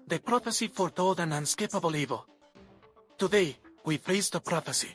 The prophecy foretold an unescapable evil. Today, we face the prophecy.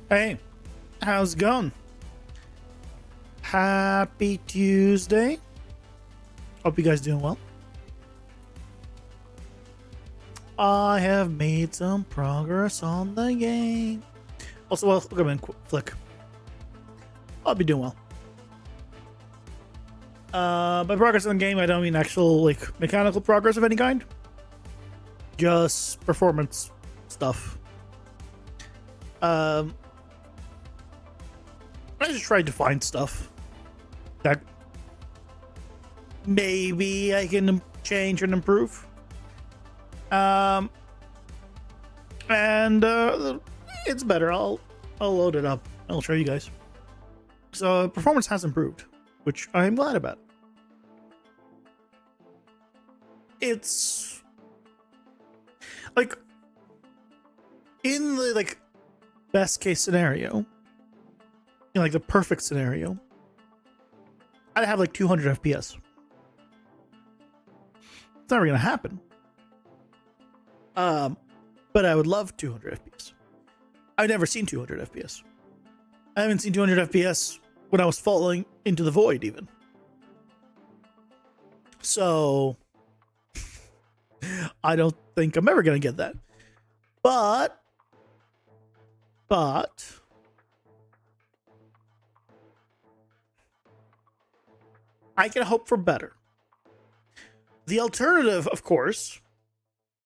Hey, how's it going? Happy Tuesday. Hope you guys doing well. I have made some progress on the game. Also, welcome in, Flick. I'll be doing well. By progress on the game, I don't mean actual, like, mechanical progress of any kind. Just performance stuff. I just tried to find stuff that maybe I can change and improve. And it's better. I'll load it up. I'll show you guys. So performance has improved, which I'm glad about. It's like in the best case scenario, like the perfect scenario, I'd have 200 FPS. It's never gonna happen. But I would love 200 FPS. I've never seen 200 FPS. I haven't seen 200 FPS when I was falling into the void, even. So I don't think I'm ever gonna get that. But I can hope for better. The alternative, of course,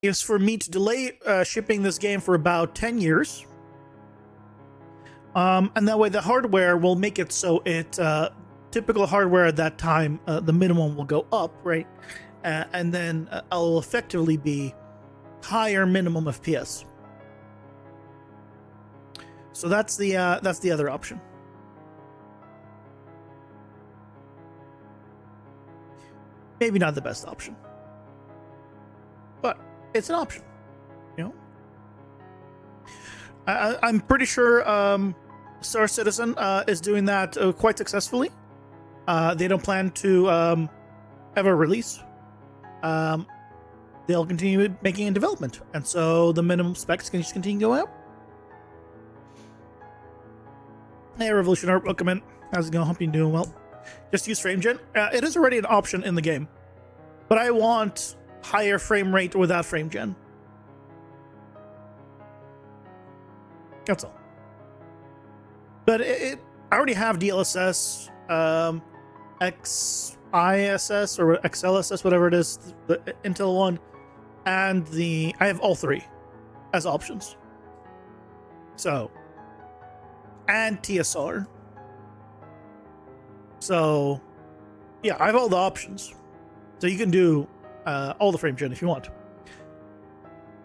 is for me to delay shipping this game for about 10 years. And that way the hardware will make it so it, typical hardware at that time, the minimum will go up, right? And then I'll effectively be higher minimum FPS. So that's the other option. Maybe not the best option, but it's an option. You know, I'm pretty sure Star Citizen is doing that quite successfully. They don't plan to ever release. They'll continue making in development, and so the minimum specs can just continue going up. Hey, Revolutionary, welcome in. How's it going? Hope you're doing well. Just use FrameGen. It is already an option in the game, but I want higher frame rate without FrameGen. That's all. But I already have DLSS, XISS or XLSS, whatever it is, the Intel one, and I have all three as options. So, and TSR. So, yeah, I have all the options. So you can do all the frame gen if you want.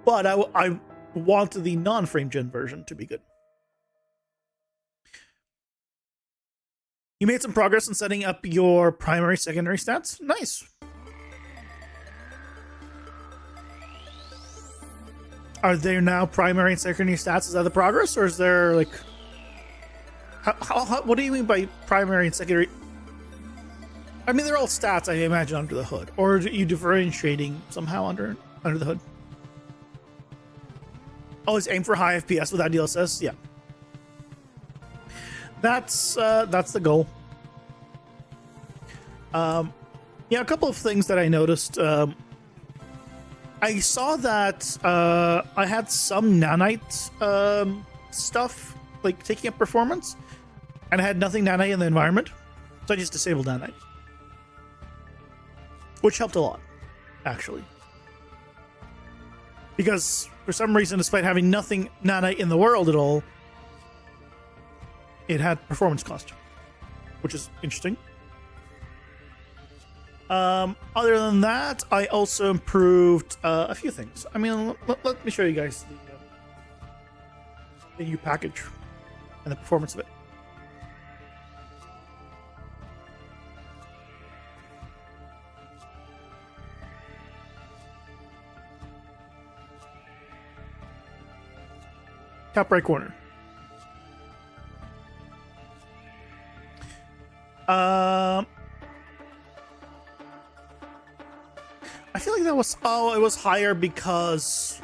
But I want the non-frame gen version to be good. You made some progress in setting up your primary, secondary stats. Nice. Are there now primary and secondary stats? Is that the progress, or is there like? What do you mean by primary and secondary? I mean, they're all stats, I imagine, under the hood, or are you differentiating somehow under the hood? Always aim for high FPS without DLSS. Yeah. That's the goal. Yeah, a couple of things that I noticed. I saw that I had some nanite stuff like taking up performance, and I had nothing nanite in the environment, so I just disabled nanite, which helped a lot, actually. Because for some reason, despite having nothing nanite in the world at all, it had performance cost, which is interesting. Other than that, I also improved a few things. I mean, let me show you guys the new package and the performance of it. Top right corner. I feel like that was, it was higher because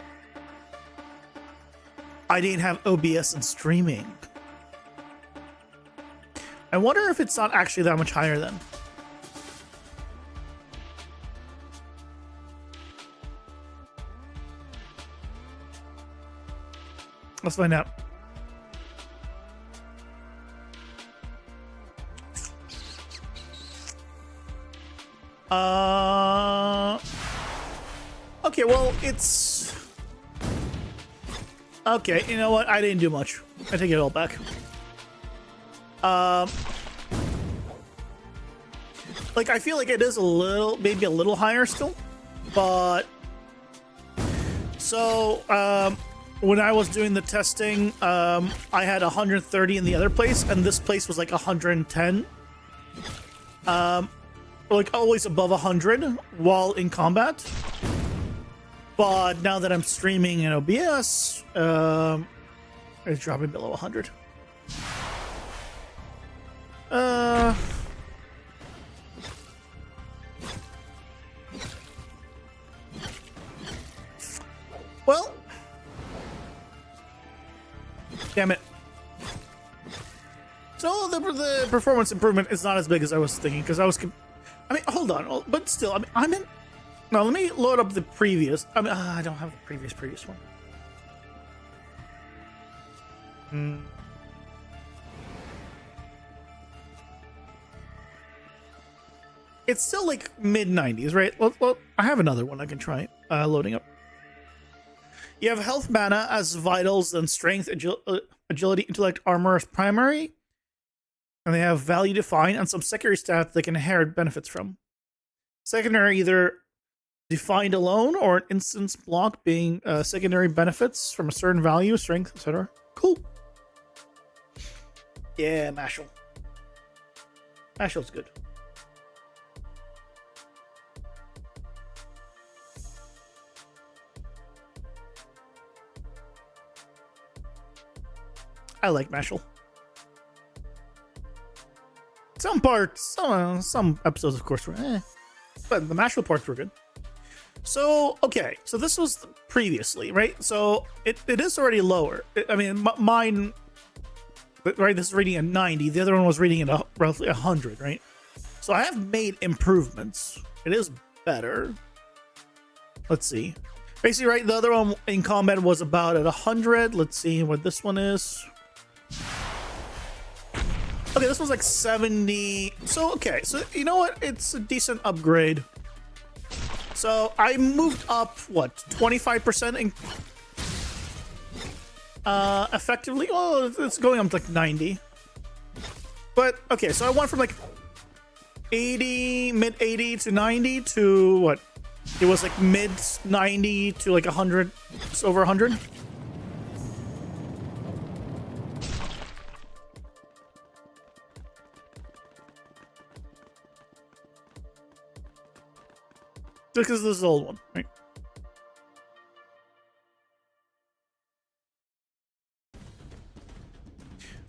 I didn't have OBS and streaming. I wonder if it's not actually that much higher then. Let's find out. Okay, well, it's... Okay, you know what? I didn't do much. I take it all back. Like, I feel like it is a little, maybe a little higher still, but... So, when I was doing the testing, I had 130 in the other place, and this place was like 110. Like always above 100 while in combat. But now that I'm streaming in OBS, it's dropping below 100. Well, damn it. So the performance improvement is not as big as I was thinking, because I mean, hold on, but still, I mean, I'm in. Now let me load up the previous. I mean, I don't have the previous one. It's still like mid 90s, right? Well, I have another one I can try loading up. You have health, mana as vitals, then strength, agility, intellect, armor as primary. And they have value defined and some secondary stats they can inherit benefits from. Secondary either defined alone or an instance block being secondary benefits from a certain value, strength, etc. Cool. Yeah, Mashal. Mashal's good. I like Mashal. Some parts, some episodes, of course, were but the Mashal parts were good. So, okay, so this was previously, right? So it is already lower. I mean, mine, right? This is reading at 90. The other one was reading at roughly 100, right? So I have made improvements. It is better. Let's see. Basically, right, the other one in combat was about at 100. Let's see what this one is. Okay, this one's like 70. So, okay, so you know what? It's a decent upgrade. So I moved up, what, 25% in effectively? Oh, it's going up to like 90. But, okay, so I went from like 80, mid 80 to 90 to what? It was like mid 90 to like 100, it's over 100. Because this is the old one, right?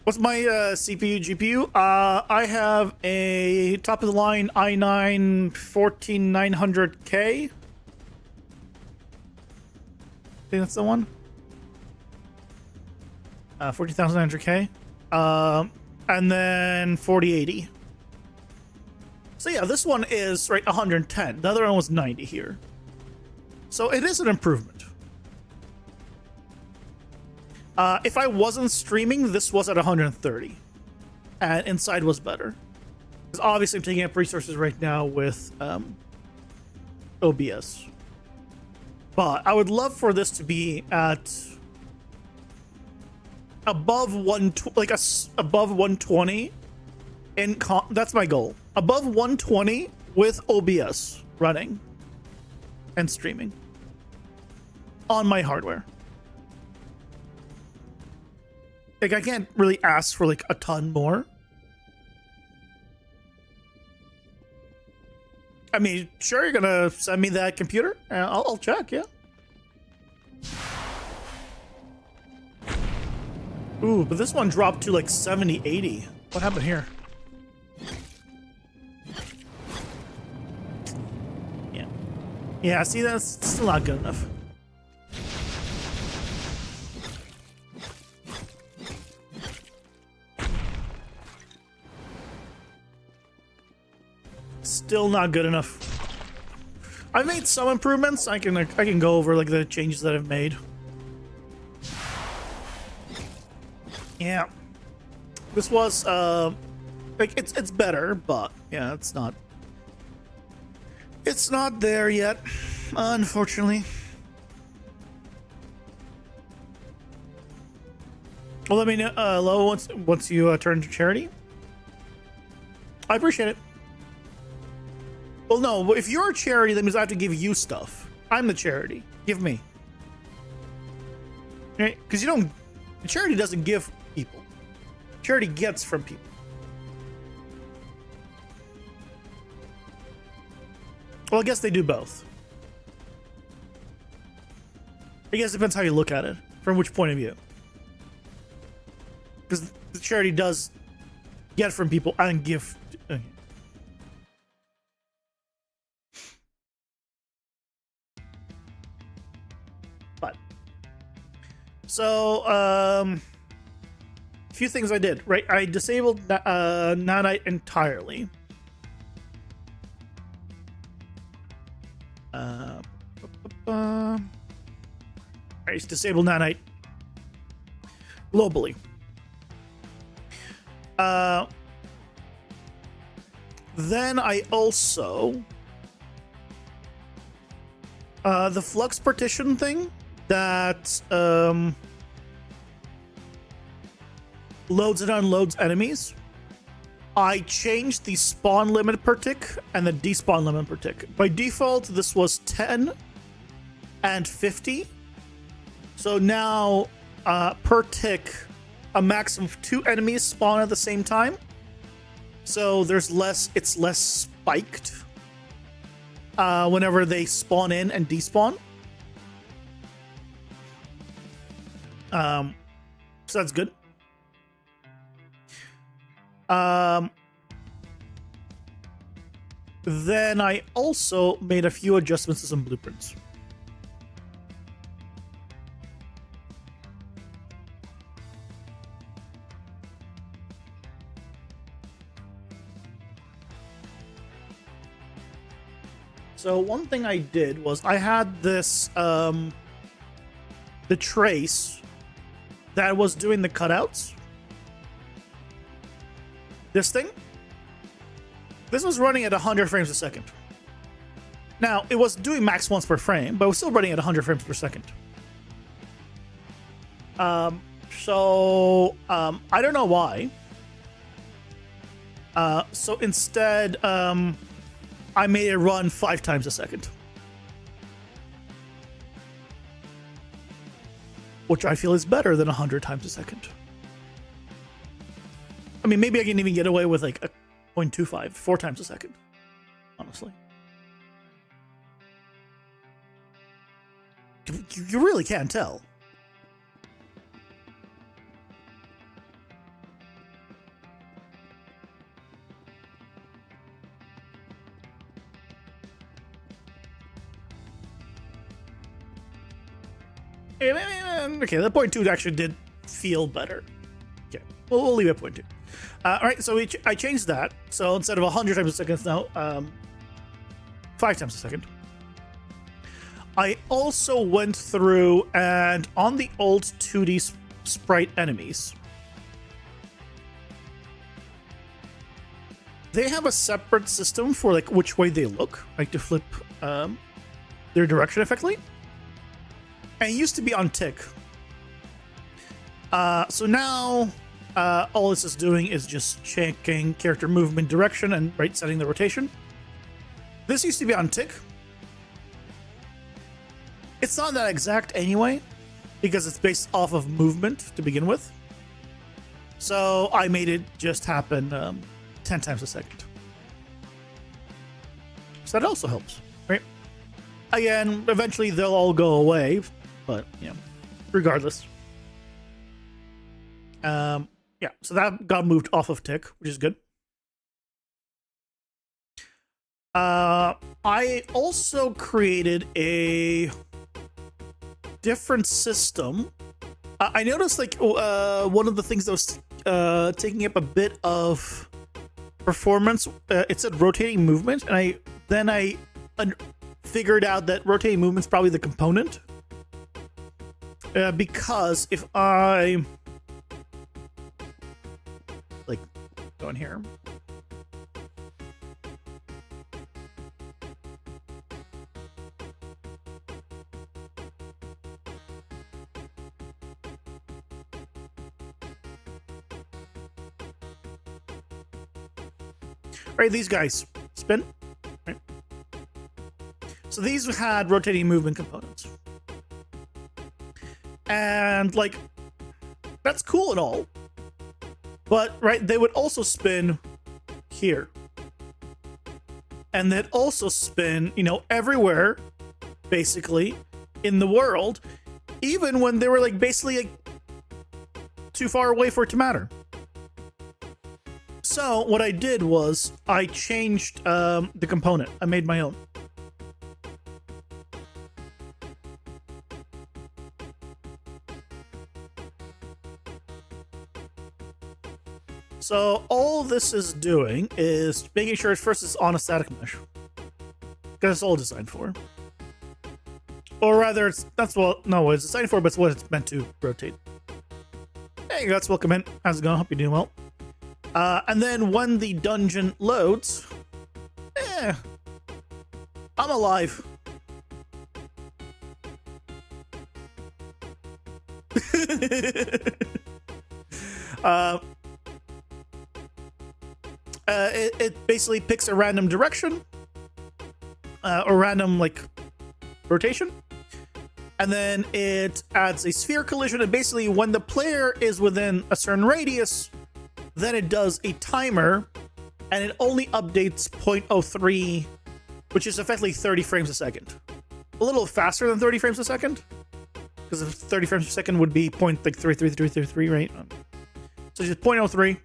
What's my CPU, GPU? I have a top of the line i9 14900K. I think that's the one. 14900K. And then 4080. So yeah, this one is right 110. The other one was 90 here. So it is an improvement. If I wasn't streaming, this was at 130. And inside was better. Because obviously I'm taking up resources right now with OBS. But I would love for this to be at above above 120. That's my goal. Above 120 with OBS running and streaming on my hardware. Like, I can't really ask for like a ton more. I mean, sure, you're gonna send me that computer? I'll check, yeah. Ooh, but this one dropped to like 70, 80. What happened here? Yeah, see, that's still not good enough. Still not good enough. I've made some improvements. I can go over like the changes that I've made. Yeah. This was like it's better, but yeah, it's not there yet, unfortunately. Well, let me know, Lo, once you turn to charity. I appreciate it. Well, no, if you're a charity, that means I have to give you stuff. I'm the charity. Give me. Right? Because charity doesn't give people. Charity gets from people. Well, I guess they do both. I guess it depends how you look at it, from which point of view. Because the charity does get from people and give. But so a few things I did, right? I disabled nanite entirely. I disabled nanite globally. Then I also the flux partition thing that loads and unloads enemies. I changed the spawn limit per tick and the despawn limit per tick. By default, this was 10 and 50. So now per tick, a maximum of 2 enemies spawn at the same time. So there's less, it's less spiked whenever they spawn in and despawn. So that's good. Then I also made a few adjustments to some blueprints. So one thing I did was I had this, the trace that was doing the cutouts. This thing. This was running at 100 frames a second. Now, it was doing max once per frame, but it was still running at 100 frames per second. I don't know why. So instead, I made it run 5 times a second. Which I feel is better than 100 times a second. I mean, maybe I can even get away with like a 0.25, 4 times a second, honestly. You really can't tell. Okay, the 0.2 actually did feel better. Okay, we'll leave it at 0.2. All right, so I changed that. So instead of 100 times a second, it's now 5 times a second. I also went through and on the old 2D sprite enemies, they have a separate system for like which way they look, like to flip their direction effectively. And it used to be on tick. So now all this is doing is just checking character movement direction and setting the rotation. This used to be on tick. It's not that exact anyway, because it's based off of movement to begin with. So I made it just happen 10 times a second. So that also helps, right? Again, eventually they'll all go away, but yeah, regardless. Yeah, so that got moved off of tick, which is good. I also created a different system. I noticed like one of the things that was taking up a bit of performance, it said rotating movement, and I figured out that rotating movement's probably the component. Because if I like go in here, right, these guys spin, right? So these had rotating movement components. And like, that's cool and all, but right, they would also spin here, and they'd also spin, you know, everywhere, basically, in the world, even when they were like basically like too far away for it to matter. So what I did was I changed the component. I made my own. So all this is doing is making sure first it's on a static mesh, because it's all designed for. Or rather, it's that's what no, it's designed for, but it's what it's meant to rotate. Hey guys, welcome in. How's it going? Hope you're doing well. And then when the dungeon loads, I'm alive. It basically picks a random direction, or random like rotation, And then it adds a sphere collision, and basically when the player is within a certain radius, then it does a timer, and it only updates 0.03, which is effectively 30 frames a second. A little faster than 30 frames a second, because 30 frames per second would be 0.33333, right? So just 0.03,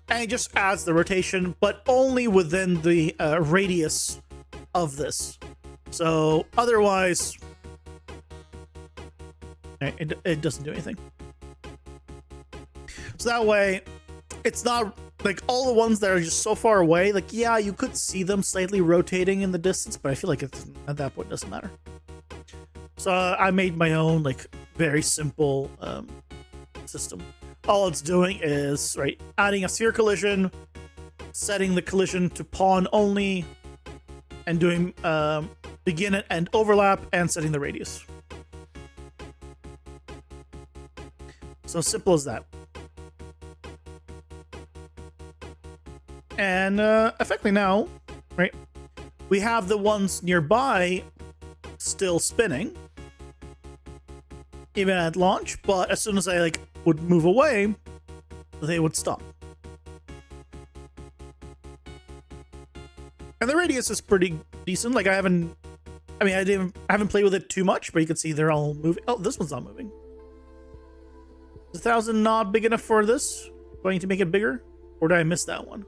and it just adds the rotation, but only within the radius of this. So otherwise, it doesn't do anything. So that way, it's not like all the ones that are just so far away. Like, yeah, you could see them slightly rotating in the distance, but I feel like it's, at that point, it doesn't matter. So I made my own, like, very simple system. All it's doing is, right, adding a sphere collision, setting the collision to pawn only, and doing begin and end overlap, and setting the radius. So simple as that. And effectively now, right, we have the ones nearby still spinning, even at launch, but as soon as I like would move away, they would stop. And the radius is pretty decent. Like I haven't played with it too much, but you can see they're all moving. Oh, this one's not moving. Is 1,000 not big enough for this? Do I need to make it bigger? Or did I miss that one?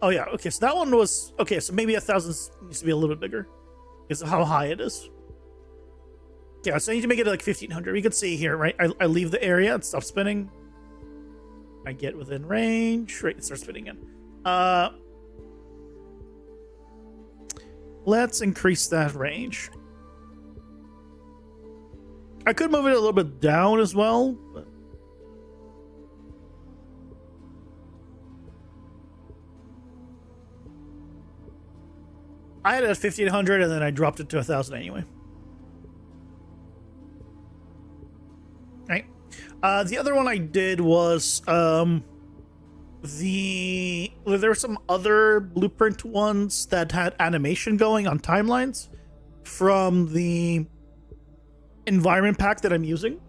Oh yeah, okay, so that one was... Okay, so maybe 1,000 needs to be a little bit bigger because of how high it is. Yeah, so I need to make it like 1,500. You can see here, right? I leave the area, it stops spinning. I get within range. Right, it starts spinning again. Let's increase that range. I could move it a little bit down as well, but... I had it at 1,500 and then I dropped it to 1,000 anyway. Right. The other one I did was there were some other blueprint ones that had animation going on timelines from the environment pack that I'm using.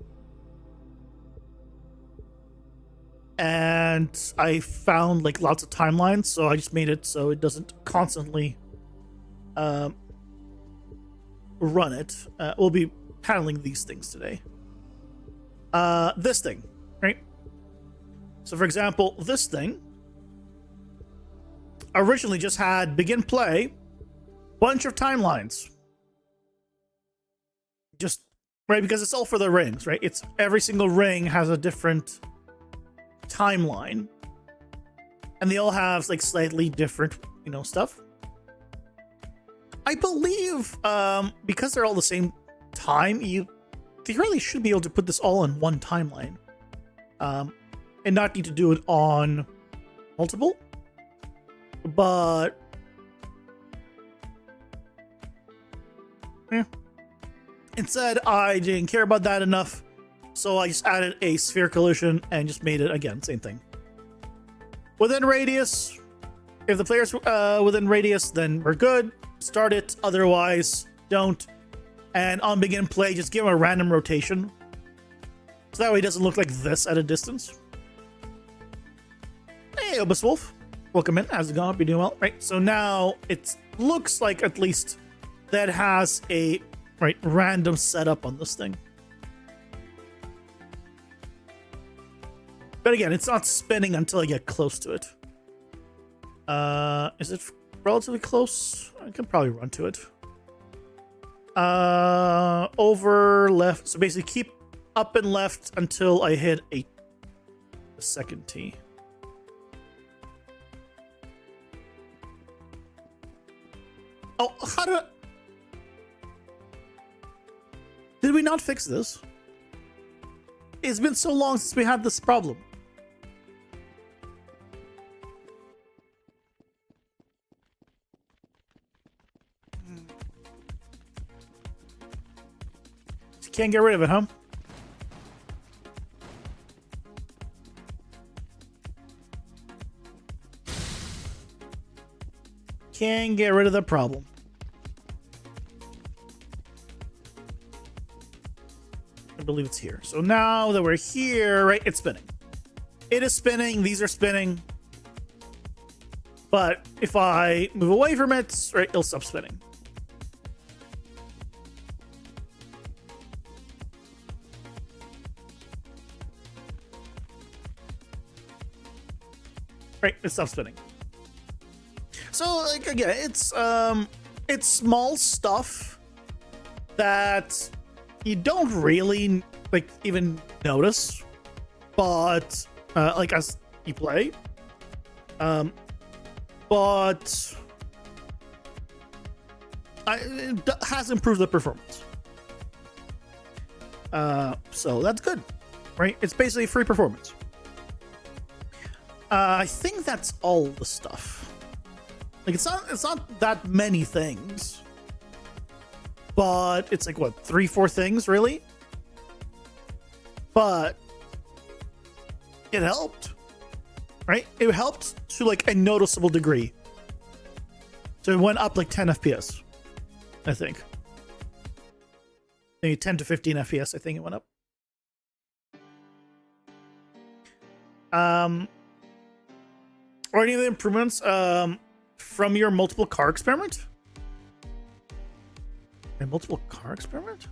And I found like lots of timelines, so I just made it so it doesn't constantly run it. We'll be handling these things today. This thing, right? So for example, this thing originally just had begin play, bunch of timelines. Just right, because it's all for the rings, right? It's every single ring has a different timeline, and they all have like slightly different, stuff. I believe because they're all the same time, you theoretically should be able to put this all in one timeline, and not need to do it on multiple. But instead, I didn't care about that enough, so I just added a sphere collision and just made it again, same thing. Within radius, if the player's within radius, then we're good. Start it, otherwise don't. And on begin play, just give him a random rotation, so that way it doesn't look like this at a distance. Hey, Obus Wolf, welcome in. How's it going? Hope you're doing well. Right, so now it looks like at least that has a random setup on this thing. But again, it's not spinning until I get close to it. Is it relatively close? I can probably run to it. Over left. So basically keep up and left until I hit a second T. Oh, how did we not fix this? It's been so long since we had this problem. Can't get rid of it, huh? Can't get rid of the problem. believe it's here. So now that we're here, right, it's spinning. It is spinning. These are spinning. But if I move away from it, right, it'll stop spinning. Right, it stops spinning. So, like, again, it's small stuff that you don't really, like, even notice, but, like, as you play. But it has improved the performance. So that's good, right? It's basically free performance. I think that's all the stuff. Like, it's not that many things, but it's like what, 3-4 things really. But it helped, right? It helped to like a noticeable degree. So it went up like 10 FPS, I think. Maybe 10 to 15 FPS, I think it went up. Or any of the improvements from your multiple car experiment? A multiple car experiment?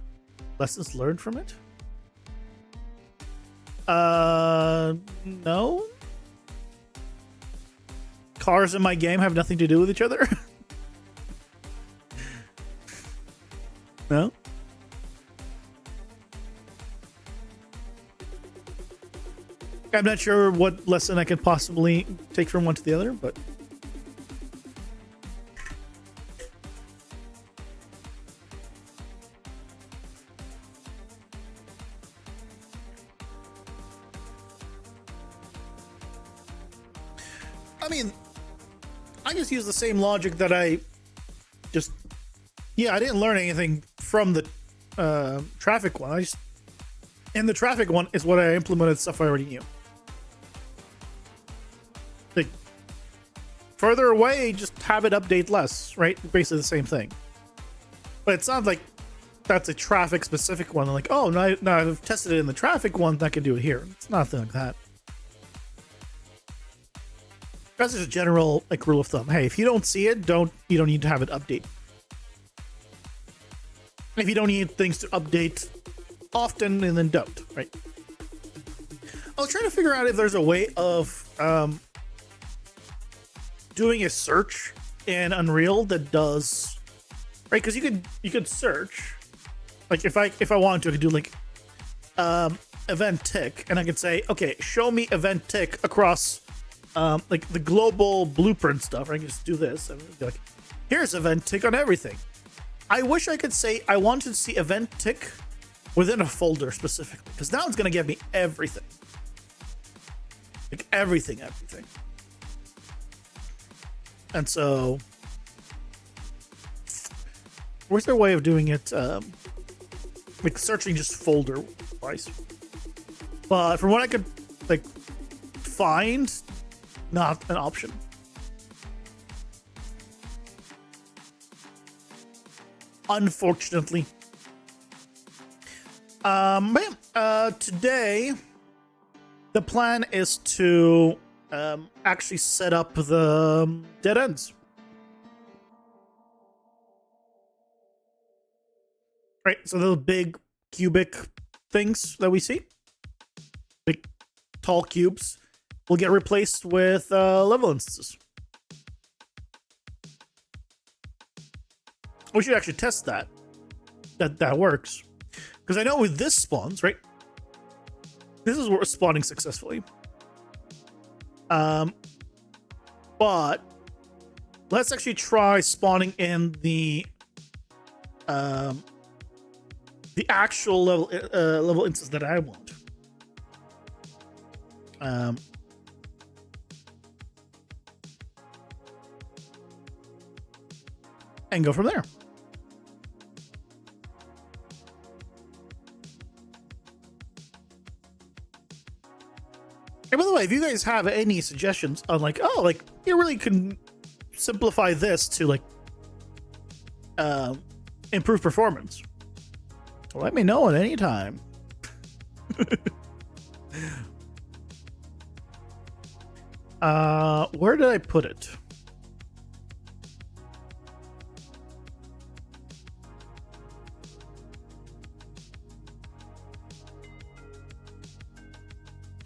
Lessons learned from it? No. Cars in my game have nothing to do with each other. No. I'm not sure what lesson I could possibly take from one to the other, but I mean, I just use the same logic that I didn't learn anything from the traffic one. And the traffic one is what I implemented stuff I already knew. Like, further away, just have it update less, right? Basically the same thing. But it's not like that's a traffic specific one. Like, oh, now I've tested it in the traffic one, I can do it here. It's nothing like that. That's just a general like rule of thumb. Hey, if you don't see it, you don't need to have it update. If you don't need things to update often, and then don't, right? I was trying to figure out if there's a way of doing a search in Unreal that does, right? Because you could search, like if I wanted to, I could do like event tick, and I could say, okay, show me event tick across like the global blueprint stuff. I can just do this and be like, here's event tick on everything. I wish I could say I wanted to see event tick within a folder specifically, because now it's going to give me everything. Like everything. And so, where's their way of doing it? Like searching just folder wise. But from what I could like find, not an option. Unfortunately. Today the plan is to actually set up the dead ends. Right, so those big cubic things that we see, big tall cubes, will get replaced with level instances. We should actually test that works. Because I know with this spawns, right? This is where we're spawning successfully. But let's actually try spawning in the actual level instance that I want. And go from there. And by the way, if you guys have any suggestions on like, oh, like you really can simplify this to like improve performance, let me know at any time. Where did I put it?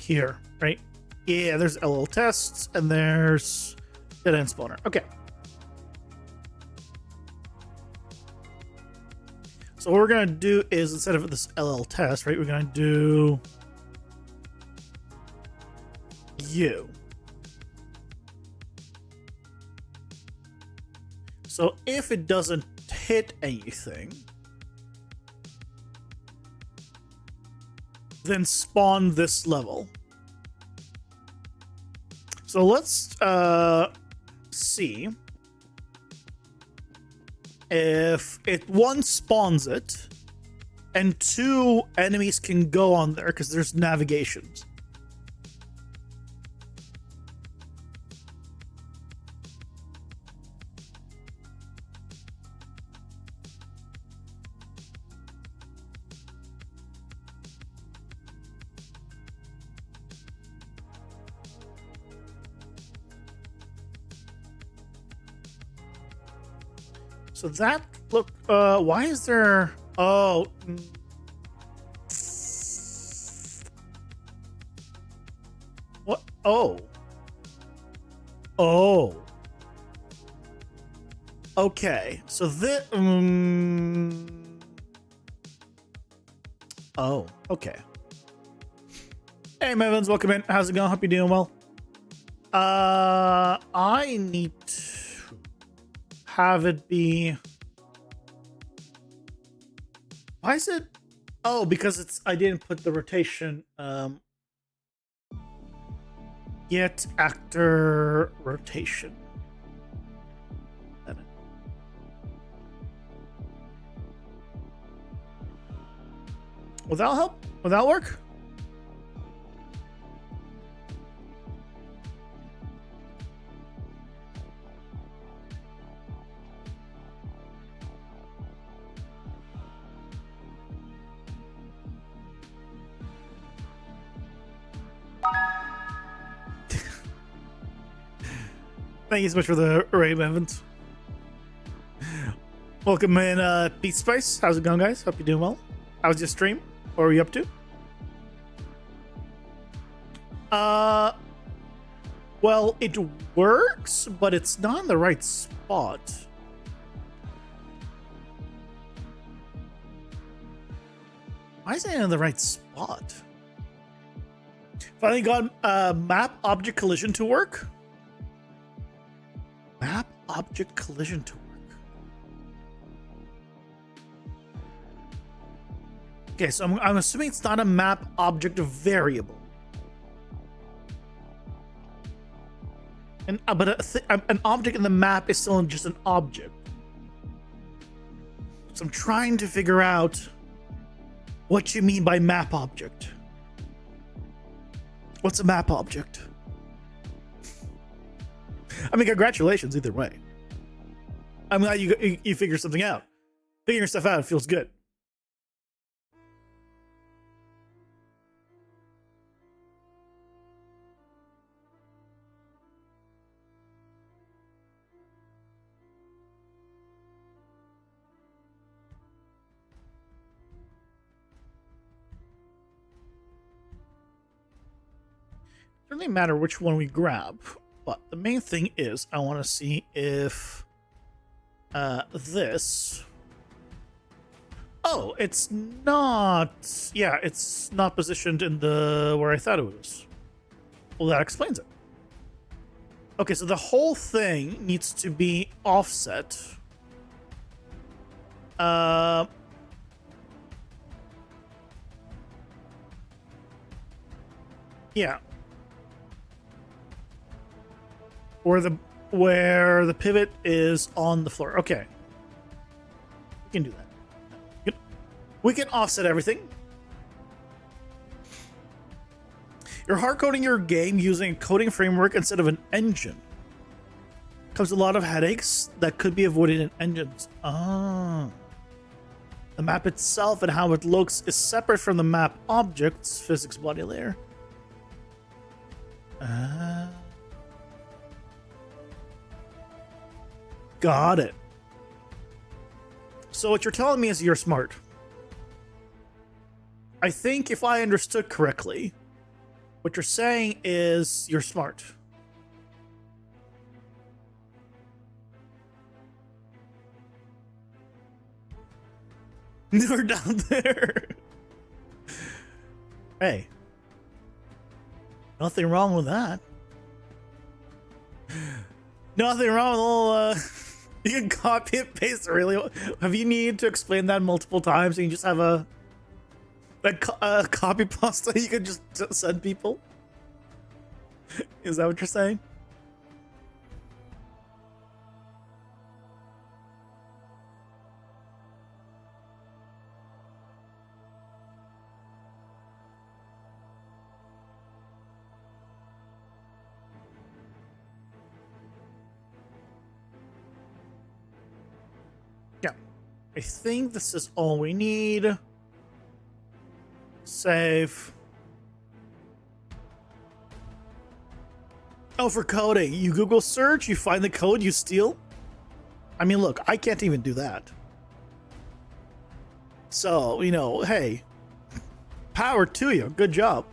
Here, right? Yeah, there's LL tests and there's dead end spawner. Okay. So what we're gonna do is, instead of this LL test, right, we're gonna do you. So if it doesn't hit anything, then spawn this level. So let's see if it one spawns it and two enemies can go on there because there's navigations. So that look, why is there, oh, what? Oh, okay. So this, oh, okay. Hey, Mevins, welcome in. How's it going? Hope you're doing well. I need to have it be, why is it, oh, because it's, I didn't put the rotation, get actor rotation. Will that help? Will that work? Thank you so much for the raid, Evans. Welcome in, Beat Spice. How's it going, guys? Hope you're doing well. How's your stream? What are you up to? Well, it works, but it's not in the right spot. Why is it in the right spot? Finally got map object collision to work. Map object collision to work. Okay, so I'm assuming it's not a map object variable. And but an object in the map is still just an object. So I'm trying to figure out what you mean by map object. What's a map object? I mean, congratulations either way. I'm glad you figure something out. Figuring stuff out feels good. Doesn't really matter which one we grab, but the main thing is I want to see if this. Oh, it's not. Yeah, it's not positioned in the where I thought it was. Well, that explains it. Okay, so the whole thing needs to be offset. Yeah. Where the pivot is on the floor. Okay. We can do that. We can offset everything. You're hard coding your game using a coding framework instead of an engine. Comes a lot of headaches that could be avoided in engines. Ah. The map itself and how it looks is separate from the map object's physics body layer. Got it. So what you're telling me is you're smart. I think if I understood correctly, what you're saying is you're smart. We're down there. Hey. Nothing wrong with that. Nothing wrong with all, you can copy and paste really. Have you needed to explain that multiple times and you just have a copy pasta you can just send people? Is that what you're saying? Yeah. I think this is all we need. Save. Oh, for coding. You Google search, you find the code, you steal? I mean, look, I can't even do that. So, you know, hey, power to you. Good job.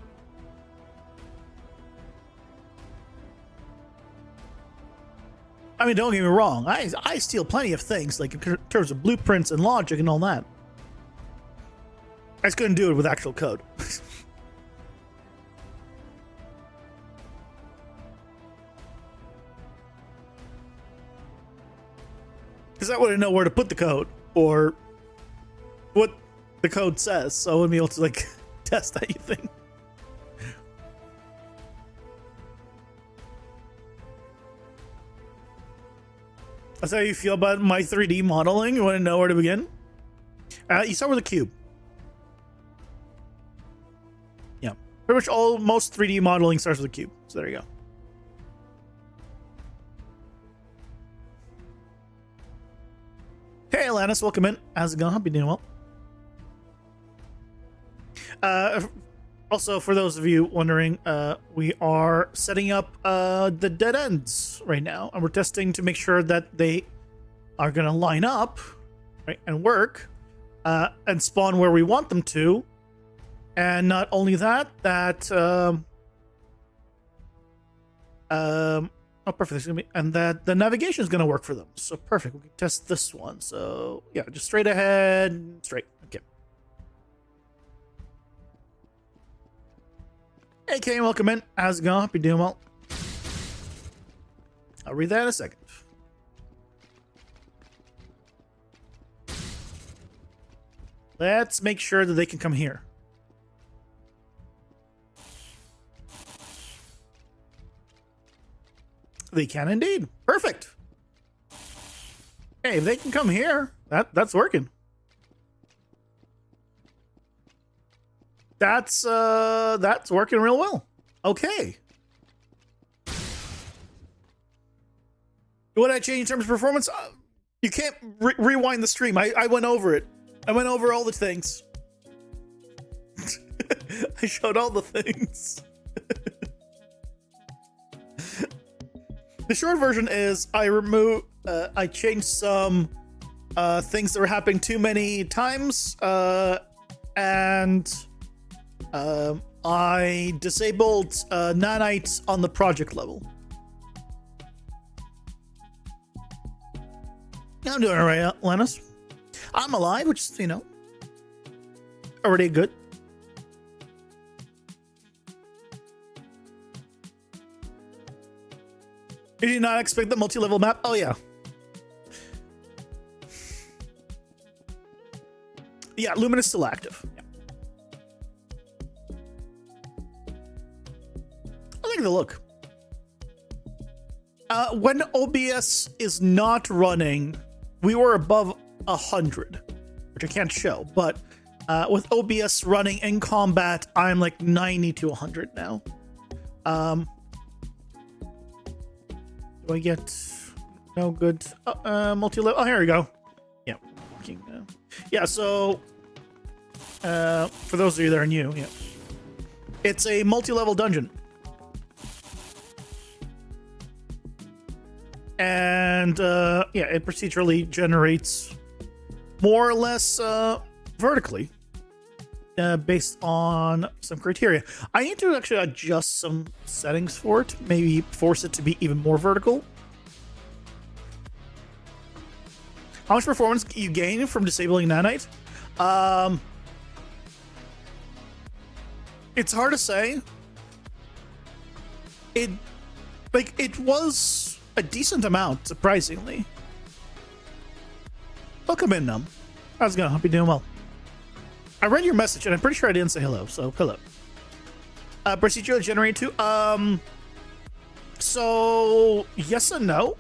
I mean, don't get me wrong. I steal plenty of things, like in terms of blueprints and logic and all that. I just couldn't do it with actual code. Because I wouldn't know where to put the code or what the code says, so I wouldn't be able to like test anything. That's how you feel about my 3D modeling? You want to know where to begin? You start with a cube. Yeah, pretty much most 3D modeling starts with a cube. So there you go. Hey, Alanis, welcome in. How's it going? Hope you're doing well. Also, for those of you wondering, we are setting up the dead ends right now, and we're testing to make sure that they are going to line up, right, and work, and spawn where we want them to. And not only that, oh, perfect. And that the navigation is going to work for them. So perfect. We can test this one. So yeah, just straight ahead, straight. Okay. Hey, Kane, welcome in. How's it going? Hope you're doing well. I'll read that in a second. Let's make sure that they can come here. They can indeed. Perfect. Hey, if they can come here, that's working. That's working real well. Okay. What I changed in terms of performance? You can't rewind the stream. I went over it. I went over all the things. I showed all the things. The short version is I changed some things that were happening too many times, and I disabled nanites on the project level. I'm doing all right, Lennis. I'm alive, which is, you know, already good. Did you not expect the multi-level map? Oh, yeah. Yeah, Lumen is still active. Yeah. I like the look. When OBS is not running, we were above 100, which I can't show, but with OBS running in combat, I'm like 90 to 100 now. Do I get no good multi-level? Oh, here we go. Yeah. Yeah, so for those of you that are new, yeah, it's a multi-level dungeon. And yeah, it procedurally generates more or less vertically based on some criteria. I need to actually adjust some settings for it, maybe force it to be even more vertical. How much performance you gain from disabling nanite? It's hard to say. It was a decent amount, surprisingly. Welcome in, Num. How's it going? Hope you're doing well. I read your message, and I'm pretty sure I didn't say hello, so hello. Procedural generate 2. So, yes and no.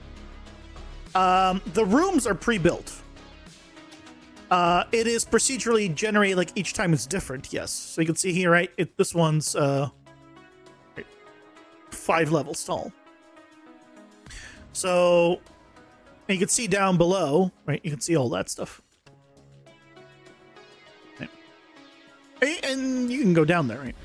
The rooms are pre-built. It is procedurally generated, like, each time it's different, yes. So you can see here, right? This one's 5 levels tall. So, and you can see down below, right? You can see all that stuff. Right. And you can go down there, right?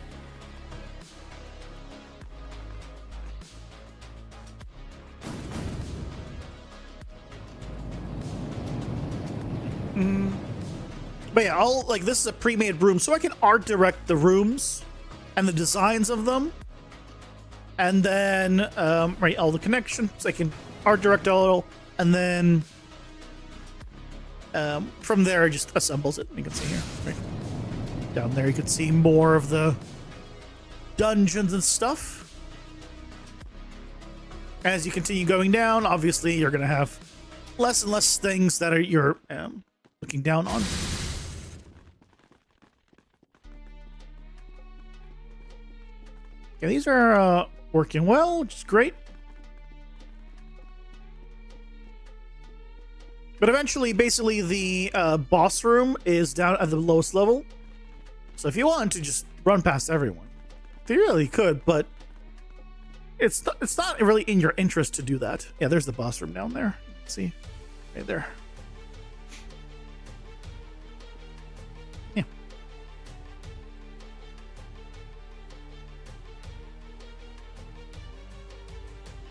But yeah, this is a pre-made room, so I can art direct the rooms and the designs of them. And then, right, all the connections, I can art direct all, and then from there, it just assembles it. You can see here, right? Down there, you can see more of the dungeons and stuff. As you continue going down, obviously, you're going to have less and less things that you're looking down on. Okay, these are working well, which is great. But eventually, basically, the boss room is down at the lowest level. So if you want to just run past everyone, you really could, but it's not really in your interest to do that. Yeah, there's the boss room down there. See? Right there. Yeah.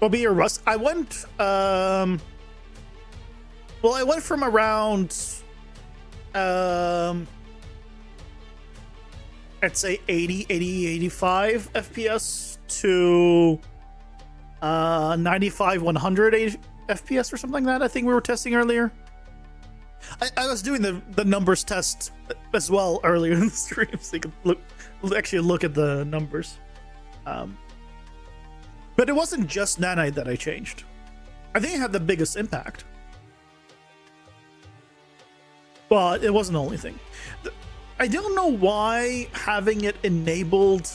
Will be your rust. I went well, I went from around I'd say 85 FPS to 95 100 FPS or something like that. I think we were testing earlier. I was doing the numbers test as well earlier in the stream, so you could look at the numbers. But it wasn't just nanite that I changed. I think it had the biggest impact. But it wasn't the only thing. I don't know why having it enabled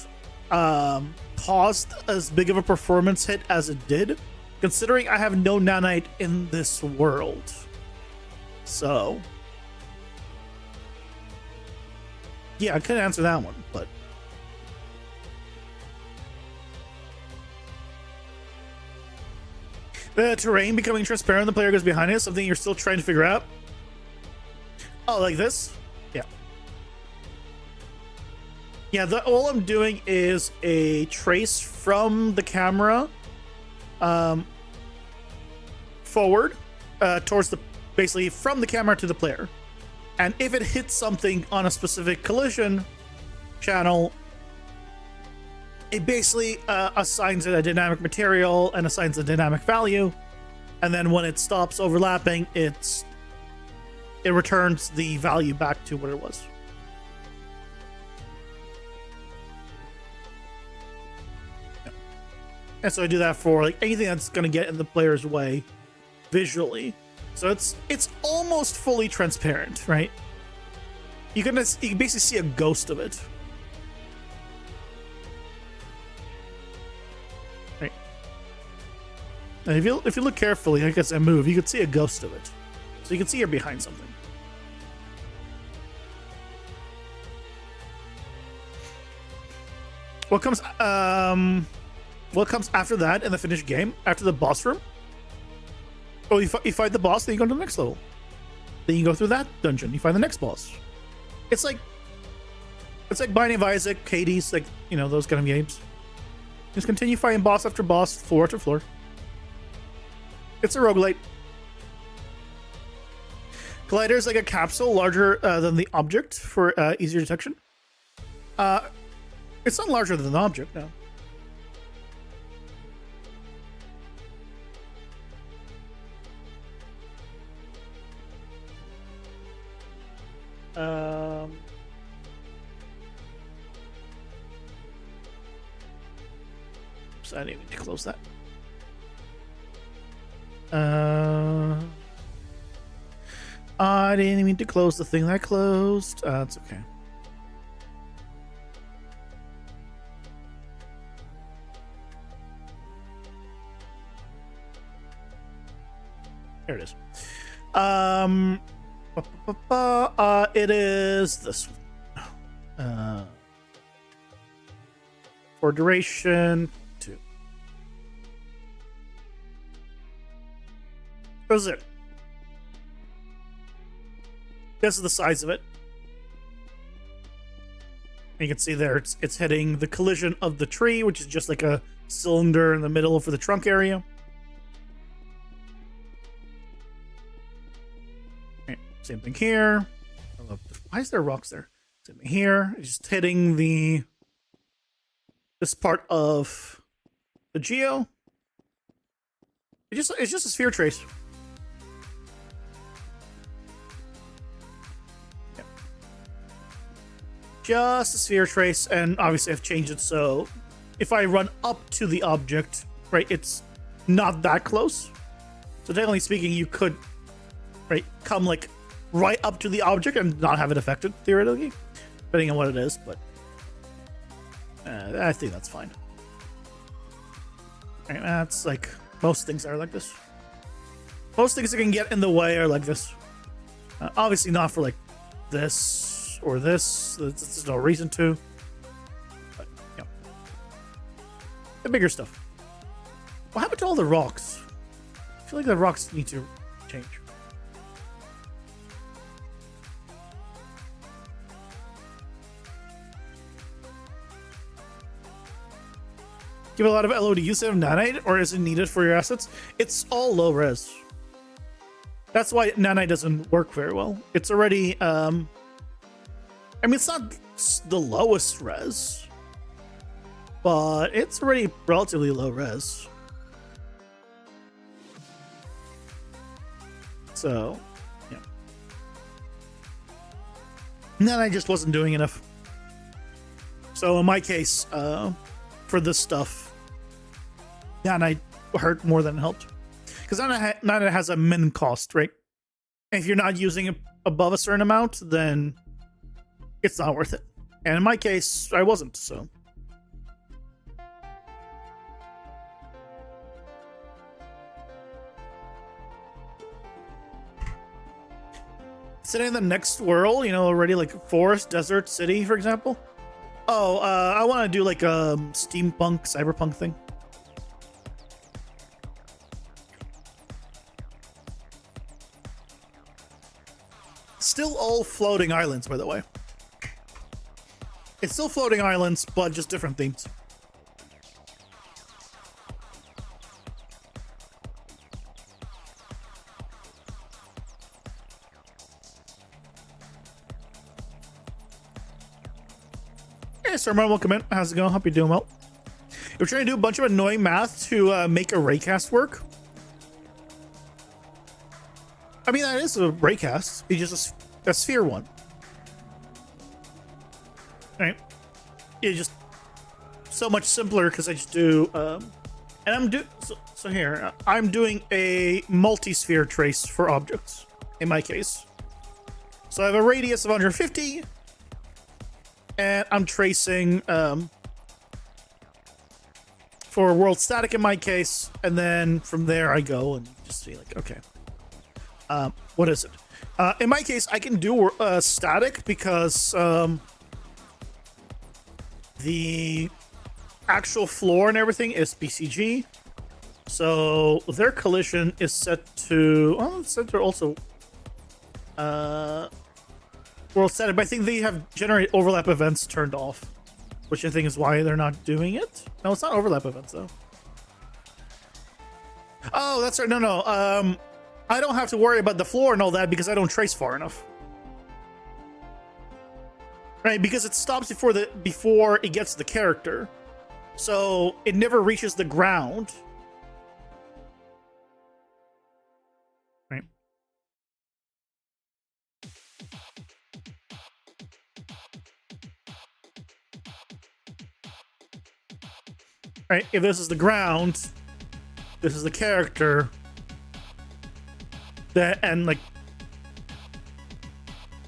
caused as big of a performance hit as it did, considering I have no nanite in this world. So, yeah, I couldn't answer that one, but the terrain becoming transparent, the player goes behind it, something you're still trying to figure out. Oh, like this? Yeah. Yeah, all I'm doing is a trace from the camera forward towards the, basically from the camera to the player. And if it hits something on a specific collision channel, it basically assigns it a dynamic material and assigns a dynamic value. And then when it stops overlapping, it returns the value back to what it was. Yeah. And so I do that for like anything that's going to get in the player's way visually. So it's almost fully transparent, right? You can basically see a ghost of it. Right. And if you look carefully, like as I move, you can see a ghost of it. So you can see you're behind something. What comes after that in the finished game? After the boss room? Oh, you fight the boss, then you go to the next level. Then you go through that dungeon. You find the next boss. It's like Binding of Isaac, Hades, like, you know, those kind of games. Just continue fighting boss after boss, floor after floor. It's a roguelite. Collider is like a capsule larger than the object for easier detection. It's not larger than the object, no. Oops, I didn't mean to close that. I didn't mean to close the thing that closed. It's okay. There it is. It is this one. For duration 2. This is it. This is the size of it. You can see there it's hitting the collision of the tree, which is just like a cylinder in the middle for the trunk area. Okay, same thing here. Why is there rocks there? Same thing here. It's just hitting this part of the geo. It's just a sphere trace. Just a sphere trace, and obviously I've changed it so if I run up to the object, right, it's not that close. So technically speaking, you could, right, come like right up to the object and not have it affected, theoretically, depending on what it is, but I think that's fine. Right, that's like most things are like this. Most things that can get in the way are like this. Obviously not for like this or this. There's no reason to. But, yeah. The bigger stuff. What happened to all the rocks? I feel like the rocks need to change. Give a lot of LOD use of nanite, or is it needed for your assets? It's all low res. That's why nanite doesn't work very well. It's already I mean, it's not the lowest res, but it's already relatively low res. So, yeah. And then I just wasn't doing enough. So in my case, for this stuff, nanite hurt more than it helped. Because nanite has a min cost, right? If you're not using it above a certain amount, then it's not worth it. And in my case, I wasn't, so. Sitting in the next world, you know, already like forest, desert, city, for example. Oh, I want to do like a steampunk, cyberpunk thing. Still all floating islands, by the way. It's still floating islands, but just different themes. Hey, Sir Marvel, welcome in. How's it going? Hope you're doing well. You're trying to do a bunch of annoying math to make a raycast work. I mean, that is a raycast. It's just a sphere one. Right, it's just so much simpler because I just do and I'm doing a multi-sphere trace for objects in my case. So I have a radius of 150 and I'm tracing for world static in my case, and then from there I go and just be like, okay, what is it? In my case, I can do static because the actual floor and everything is BCG, so their collision is set to. Oh, it's set to also. world static, but I think they have generate overlap events turned off, which I think is why they're not doing it. No, it's not overlap events though. Oh, that's right. No. I don't have to worry about the floor and all that because I don't trace far enough. Right, because it stops before it gets the character. So it never reaches the ground. Right. Right, if this is the ground, this is the character. And like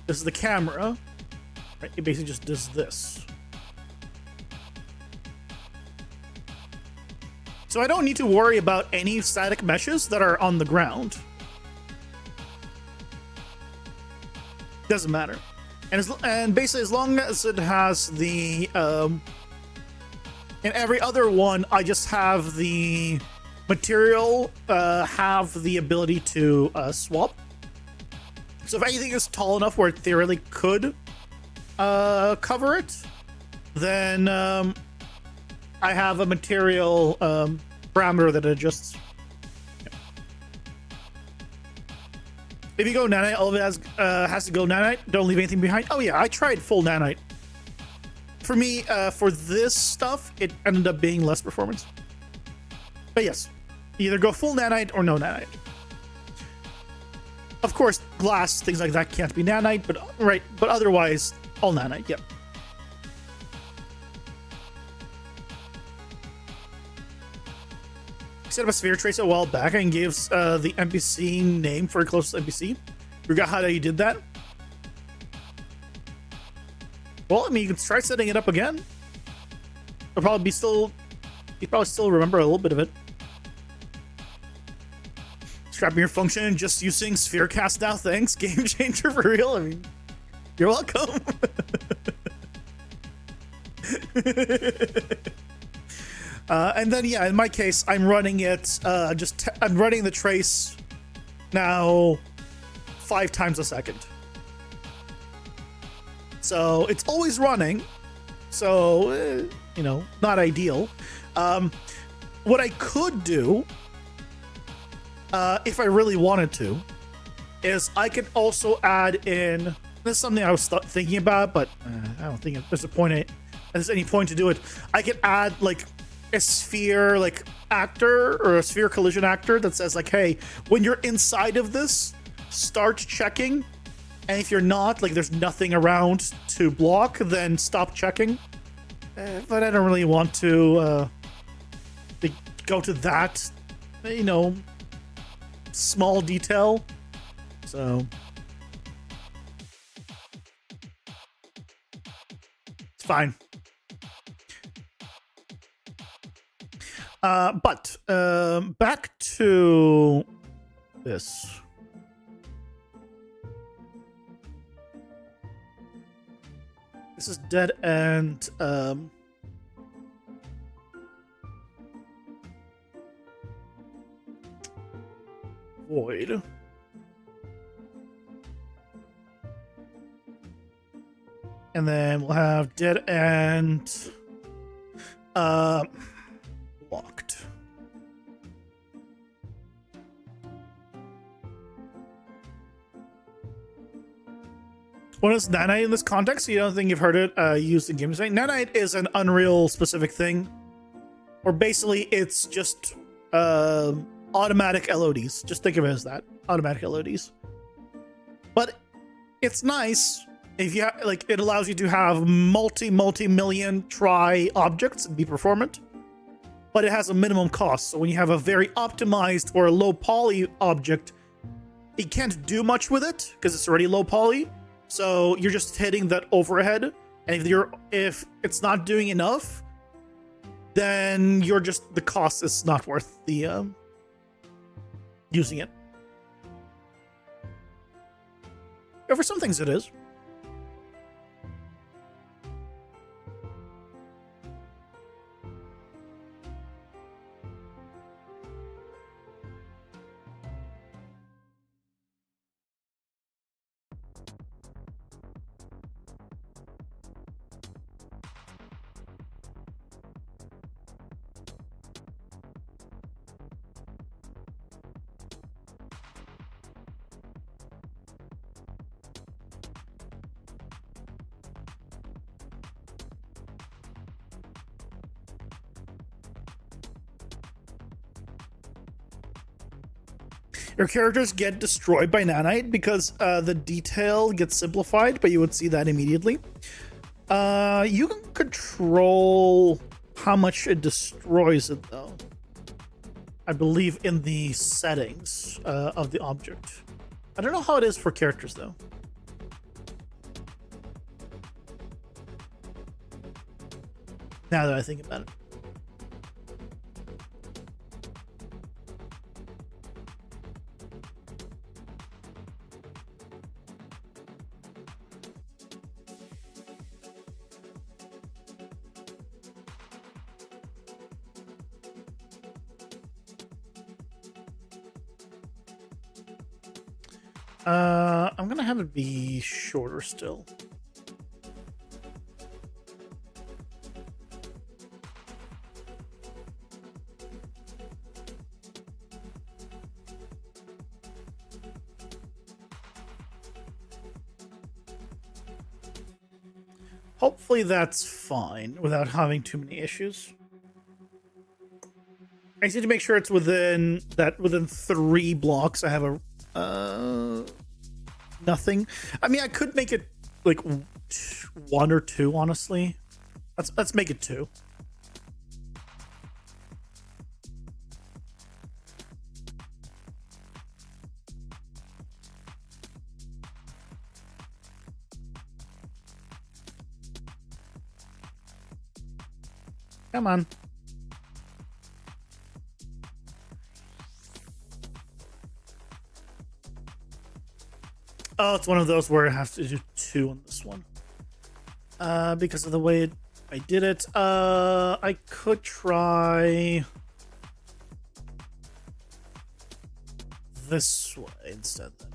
this is the camera. Right, it basically just does this. So I don't need to worry about any static meshes that are on the ground. Doesn't matter. And basically as long as it has the in every other one, I just have the material have the ability to swap. So if anything is tall enough where it theoretically could cover it, then I have a material parameter that adjusts. If you go nanite, all of it has to go nanite. Don't leave anything behind. Oh yeah, I tried full nanite. For me, for this stuff, it ended up being less performance. But yes, either go full nanite or no nanite. Of course, glass, things like that can't be nanite, but otherwise, all nanite, yep. Set up a sphere trace a while back and gave the NPC name for a closest NPC. Forgot how you did that. Well, I mean, you can try setting it up again. It'll probably be still. You probably still remember a little bit of it. Scrapping your function and just using sphere cast now. Thanks, game changer for real. I mean, you're welcome. And then yeah, in my case, I'm running it. I'm running the trace now 5 times a second. So it's always running. So not ideal. What I could do, if I really wanted to, is I could also add in. This is something I was thinking about, but I don't think there's any point to do it. I could add like a sphere actor or a sphere collision actor that says like, hey, when you're inside of this, start checking, and if you're not, like there's nothing around to block, then stop checking. But I don't really want to go to that small detail, so it's fine. But back to this. This is dead end. Void. And then we'll have dead end. Locked. What is nanite in this context? You don't think you've heard it used in game design? Nanite is an Unreal specific thing, or basically it's just automatic LODs. Just think of it as that, automatic LODs. But it's nice if you it allows you to have multi-million try objects and be performant. But it has a minimum cost. So when you have a very optimized or a low poly object, it can't do much with it because it's already low poly. So you're just hitting that overhead. And if it's not doing enough, then the cost is not worth the using it. But for some things it is. Your characters get destroyed by nanite because the detail gets simplified, but you would see that immediately. You can control how much it destroys it, though. I believe in the settings of the object. I don't know how it is for characters, though. Now that I think about it. I'm gonna have it be shorter still. Hopefully that's fine without having too many issues. I just need to make sure it's within 3 blocks. I have a nothing. I mean, I could make it like 1 or 2, honestly. Let's make it 2. Come on. Oh, it's one of those where I have to do 2 on this one. Because of the way I did it. I could try this way instead then.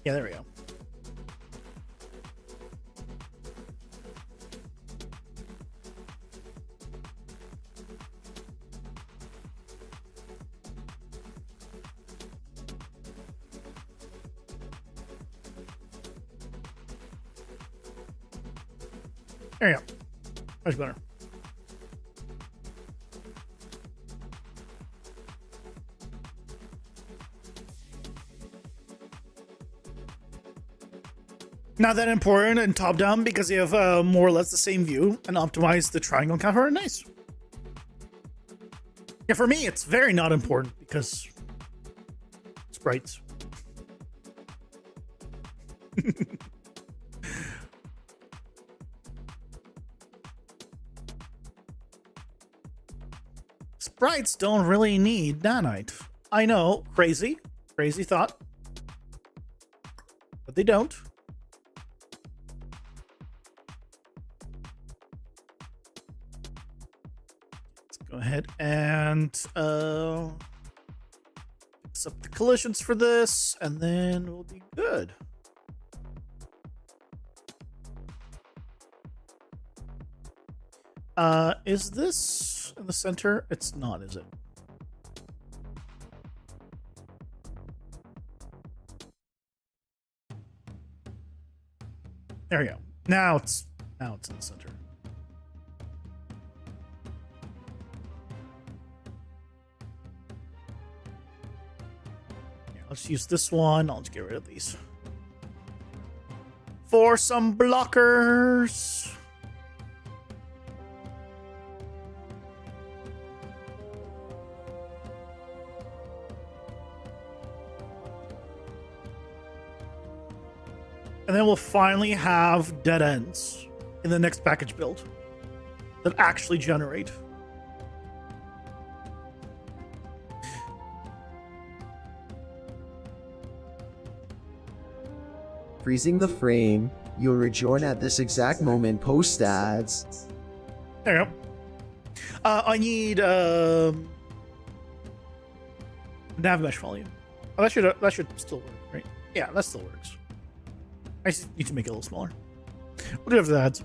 Yeah, there we go. There you go. Much better. Not that important in top down because you have more or less the same view and optimize the triangle cover. Nice. Yeah, for me, it's very not important because sprites. Sprites don't really need nanite. I know, crazy thought, but they don't. Go ahead and fix up the collisions for this, and then we'll be good. Is this in the center? It's not, is it? There we go. Now it's in the center. Let's use this one. I'll just get rid of these. For some blockers. And then we'll finally have dead ends in the next package build that actually generate. Freezing the frame. You'll rejoin at this exact moment post ads. There you go. I need nav mesh volume. Oh, that should still work, right? Yeah, that still works. I just need to make it a little smaller. We'll do it after the ads.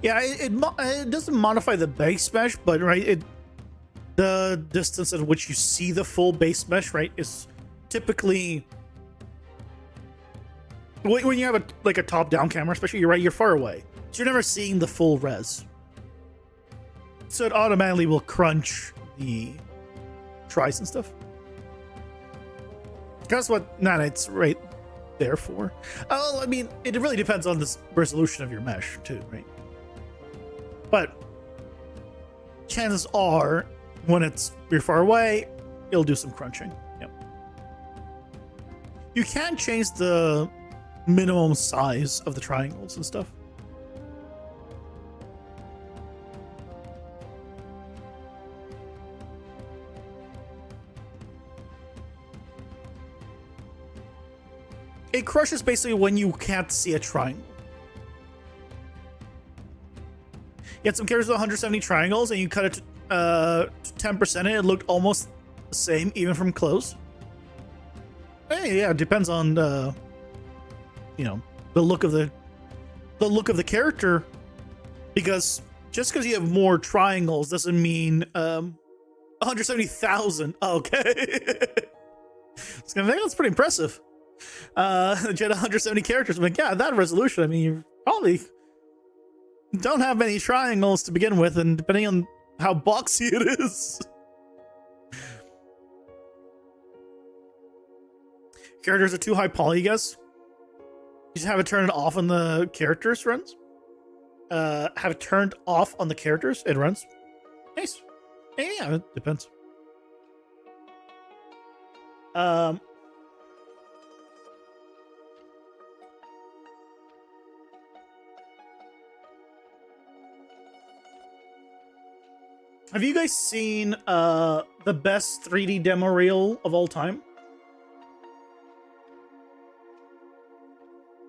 Yeah, it doesn't modify the base mesh, but right, the distance at which you see the full base mesh, right, is typically when you have a top-down camera, especially, you're far away, so you're never seeing the full res. So it automatically will crunch the tries and stuff. That's what Nanites right there for. Oh, I mean, it really depends on the resolution of your mesh too, right? But chances are, when you're far away, it'll do some crunching. Yep. You can change the minimum size of the triangles and stuff. It crushes basically when you can't see a triangle. You had some characters with 170 triangles and you cut it to 10% and it looked almost the same even from close. Hey, yeah, it depends on the look of the character, because just because you have more triangles doesn't mean 170,000. Okay. That's pretty impressive. You had 170 characters. I'm like, yeah, that resolution. I mean, you probably don't have many triangles to begin with, and depending on how boxy it is. Characters are too high poly, I guess. You just have it turned off on the characters runs. Have it turned off on the characters, it runs. Nice. Yeah, it depends. Have you guys seen the best 3D demo reel of all time?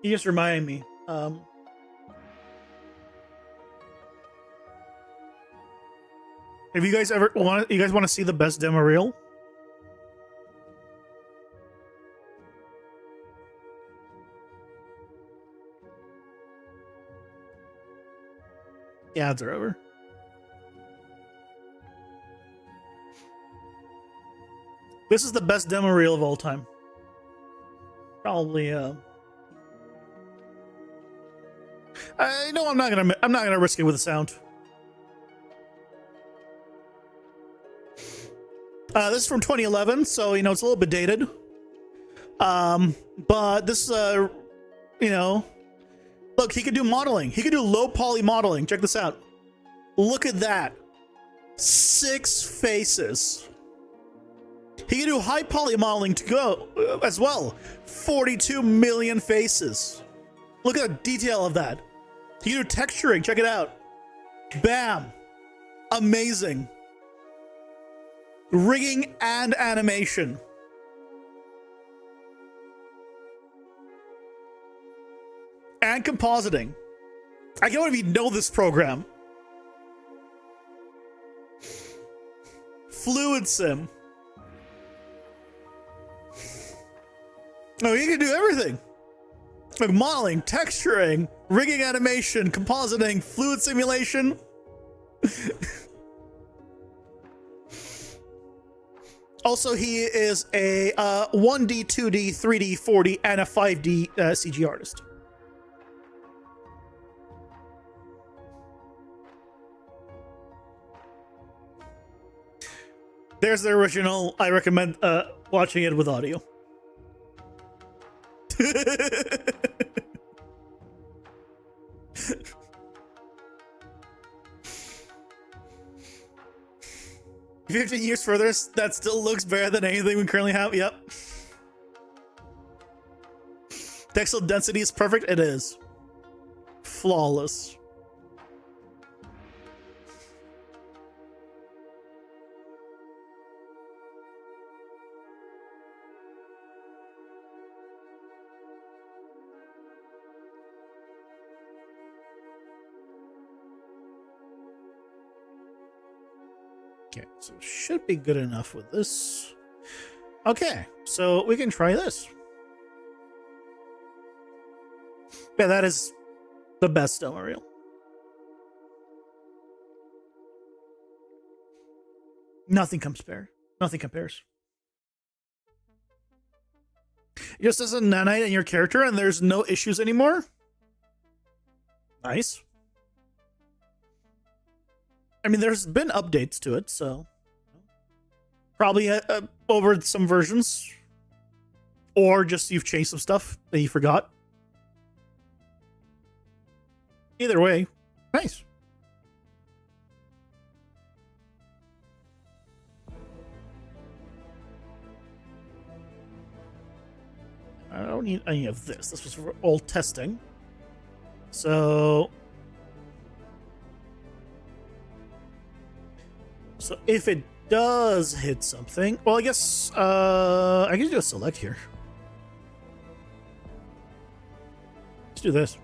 You just reminded me. Have you guys ever want to see the best demo reel? Yeah, ads are over. This is the best demo reel of all time. Probably I know I'm not gonna risk it with the sound. This is from 2011, so it's a little bit dated. But this look, he could do modeling. He could do low poly modeling. Check this out. Look at that. 6 faces. He can do high poly modeling to go as well. 42 million faces. Look at the detail of that. He can do texturing. Check it out. Bam. Amazing. Rigging and animation. And compositing. I can't believe you know this program. Fluid Sim. Oh, you can do everything. Like modeling, texturing, rigging animation, compositing, fluid simulation. Also, he is a 1D, 2D, 3D, 4D, and a 5D CG artist. There's the original. I recommend watching it with audio. "15 years further, that still looks better than anything we currently have." Yep. Textile density is perfect. It is. Flawless. Okay, so should be good enough with this. Okay, so we can try this. Yeah, that is the best demo reel. Nothing compares. Nothing compares. Just as a nanite in your character and there's no issues anymore. Nice. I mean, there's been updates to it, so probably over some versions, or just you've changed some stuff that you forgot. Either way, nice. I don't need any of this. This was for all testing. So if it does hit something, well, I guess I can do a select here. Let's do this.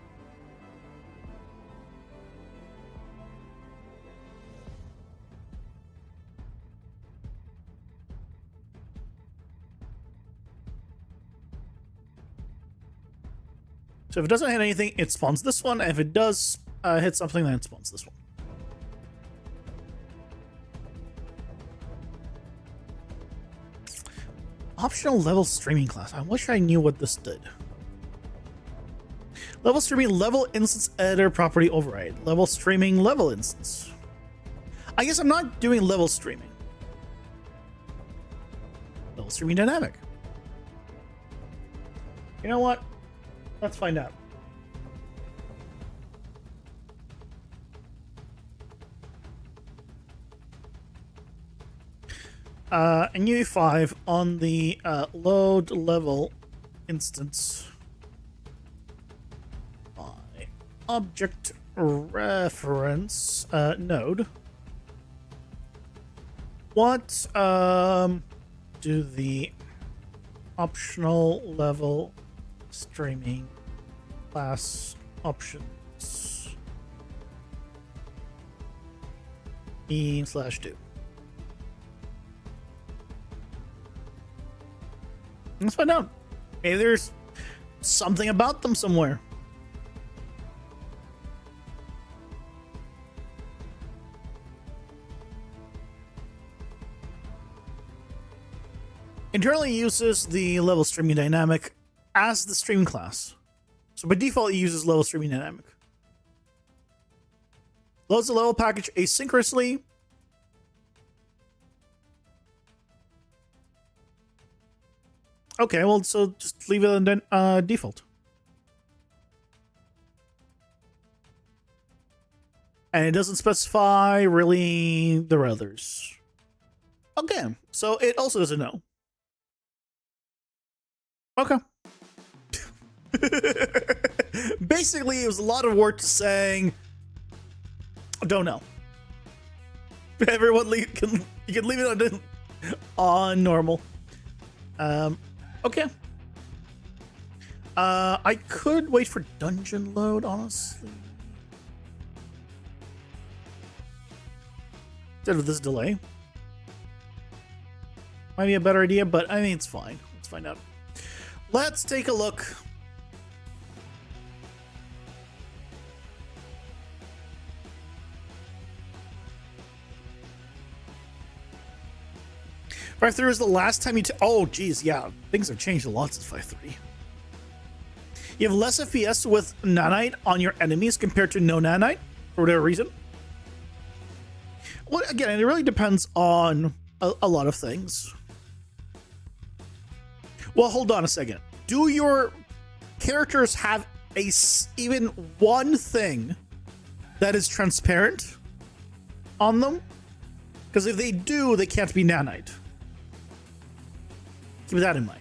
So if it doesn't hit anything, it spawns this one. And if it does hit something, then it spawns this one. Optional level streaming class. I wish I knew what this did. Level streaming, level instance editor property override. Level streaming, level instance. I guess I'm not doing level streaming. Level streaming dynamic. You know what? Let's find out. In UE5 on the load level instance by object reference node. What do the optional level streaming class options mean/do? Let's find out. Maybe there's something about them somewhere. Internally uses the level streaming dynamic as the stream class. So by default, it uses level streaming dynamic. Loads the level package asynchronously. Okay, well, so just leave it on default. And it doesn't specify really the others. Okay, so it also doesn't know. Okay. Basically, it was a lot of work saying, don't know. Everyone, you can leave it on normal. Okay. I could wait for dungeon load, honestly. Instead of this delay. Might be a better idea, but I mean, it's fine. Let's find out. Let's take a look. Five 5.3 is the last time you oh, geez, yeah. Things have changed a lot since 5.3. You have less FPS with nanite on your enemies compared to no nanite, for whatever reason. Well, again, it really depends on a lot of things. Well, hold on a second. Do your characters have even one thing that is transparent on them? Because if they do, they can't be nanite. Keep that in mind.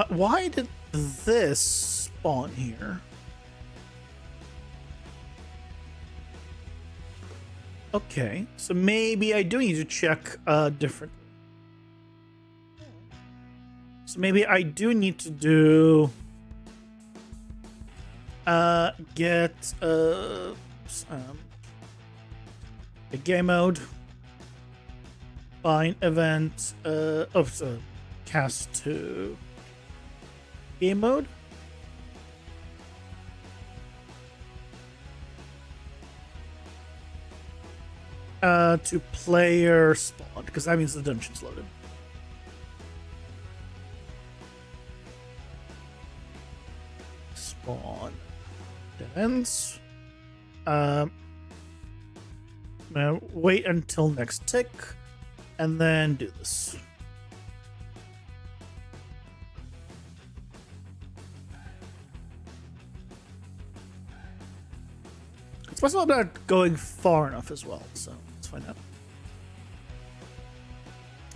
Why did this spawn here? Okay, so maybe I do need to check differently. So maybe I do need to do get the game mode, find event, cast to game mode. To player spawn, because that means the dungeon's loaded. Spawn. Dead ends. I'm gonna wait until next tick, and then do this. It's possible I'm not going far enough as well, so let's find out.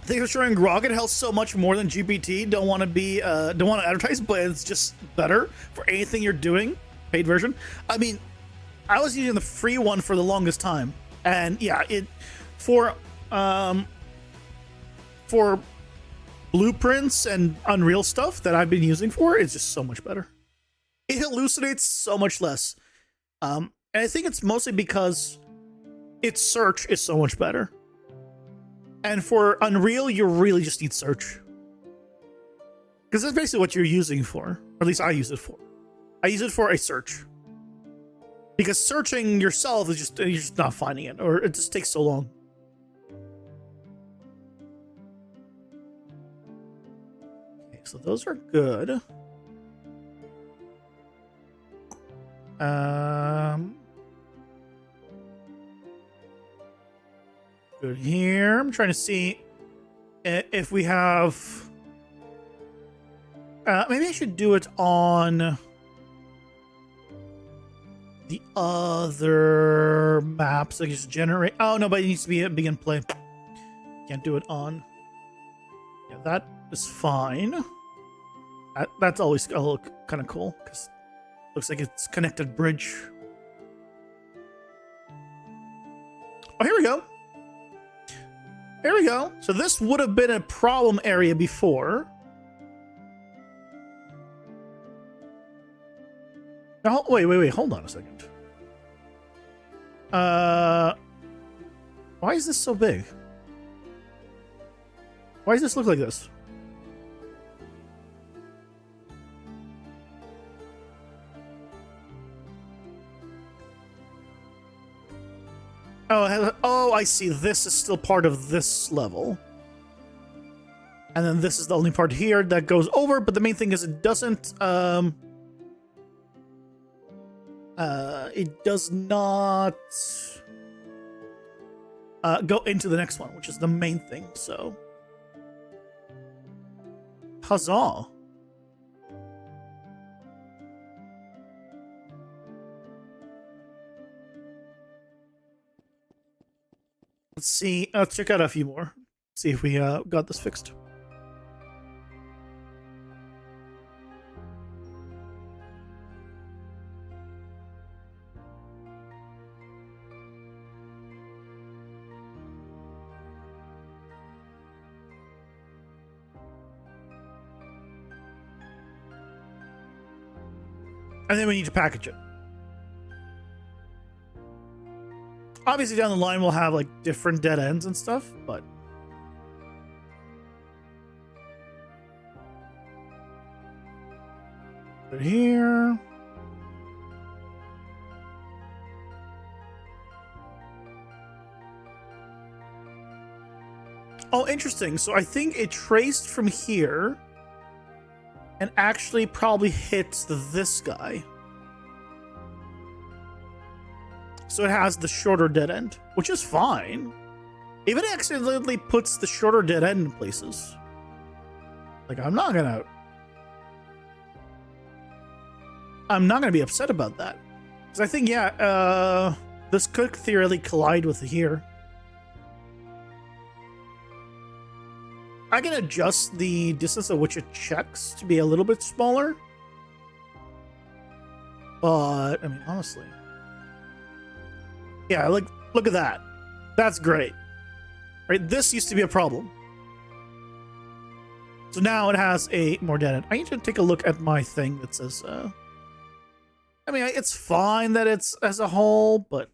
I think destroying Rocket health so much more than GPT. Don't want to advertise, but it's just better for anything you're doing. Paid version. I mean, I was using the free one for the longest time, and yeah, it for blueprints and Unreal stuff that I've been using for, it's just so much better. It hallucinates so much less. And I think it's mostly because its search is so much better. And for Unreal, you really just need search. Because that's basically what you're using for. Or at least I use it for. I use it for a search. Because searching yourself is just, you're just not finding it. Or it just takes so long. Okay, so those are good. Good here. I'm trying to see if we have... maybe I should do it on the other maps. I just generate... Oh, no, but it needs to be a begin play. Can't do it on... Yeah, that is fine. That's always a little kind of cool, because it looks like it's connected bridge. Oh, here we go. There we go. So this would have been a problem area before. Now, wait. Hold on a second. Why is this so big? Why does this look like this? Oh, I see. This is still part of this level. And then this is the only part here that goes over, but the main thing is it doesn't, it does not, go into the next one, which is the main thing, so. Huzzah. Let's see. Let's check out a few more. See if we got this fixed. And then we need to package it. Obviously, down the line, we'll have, like, different dead ends and stuff, but... Put it here. Oh, interesting. So I think it traced from here and actually probably hits this guy. So it has the shorter dead end, which is fine. If it accidentally puts the shorter dead end in places, like, I'm not gonna be upset about that. Because I think, yeah, this could theoretically collide with here. I can adjust the distance at which it checks to be a little bit smaller. But, I mean, honestly. Yeah, like, look at that. That's great. Right, this used to be a problem. So now it has a more dead end. I need to take a look at my thing that says, I mean, it's fine that it's as a whole, but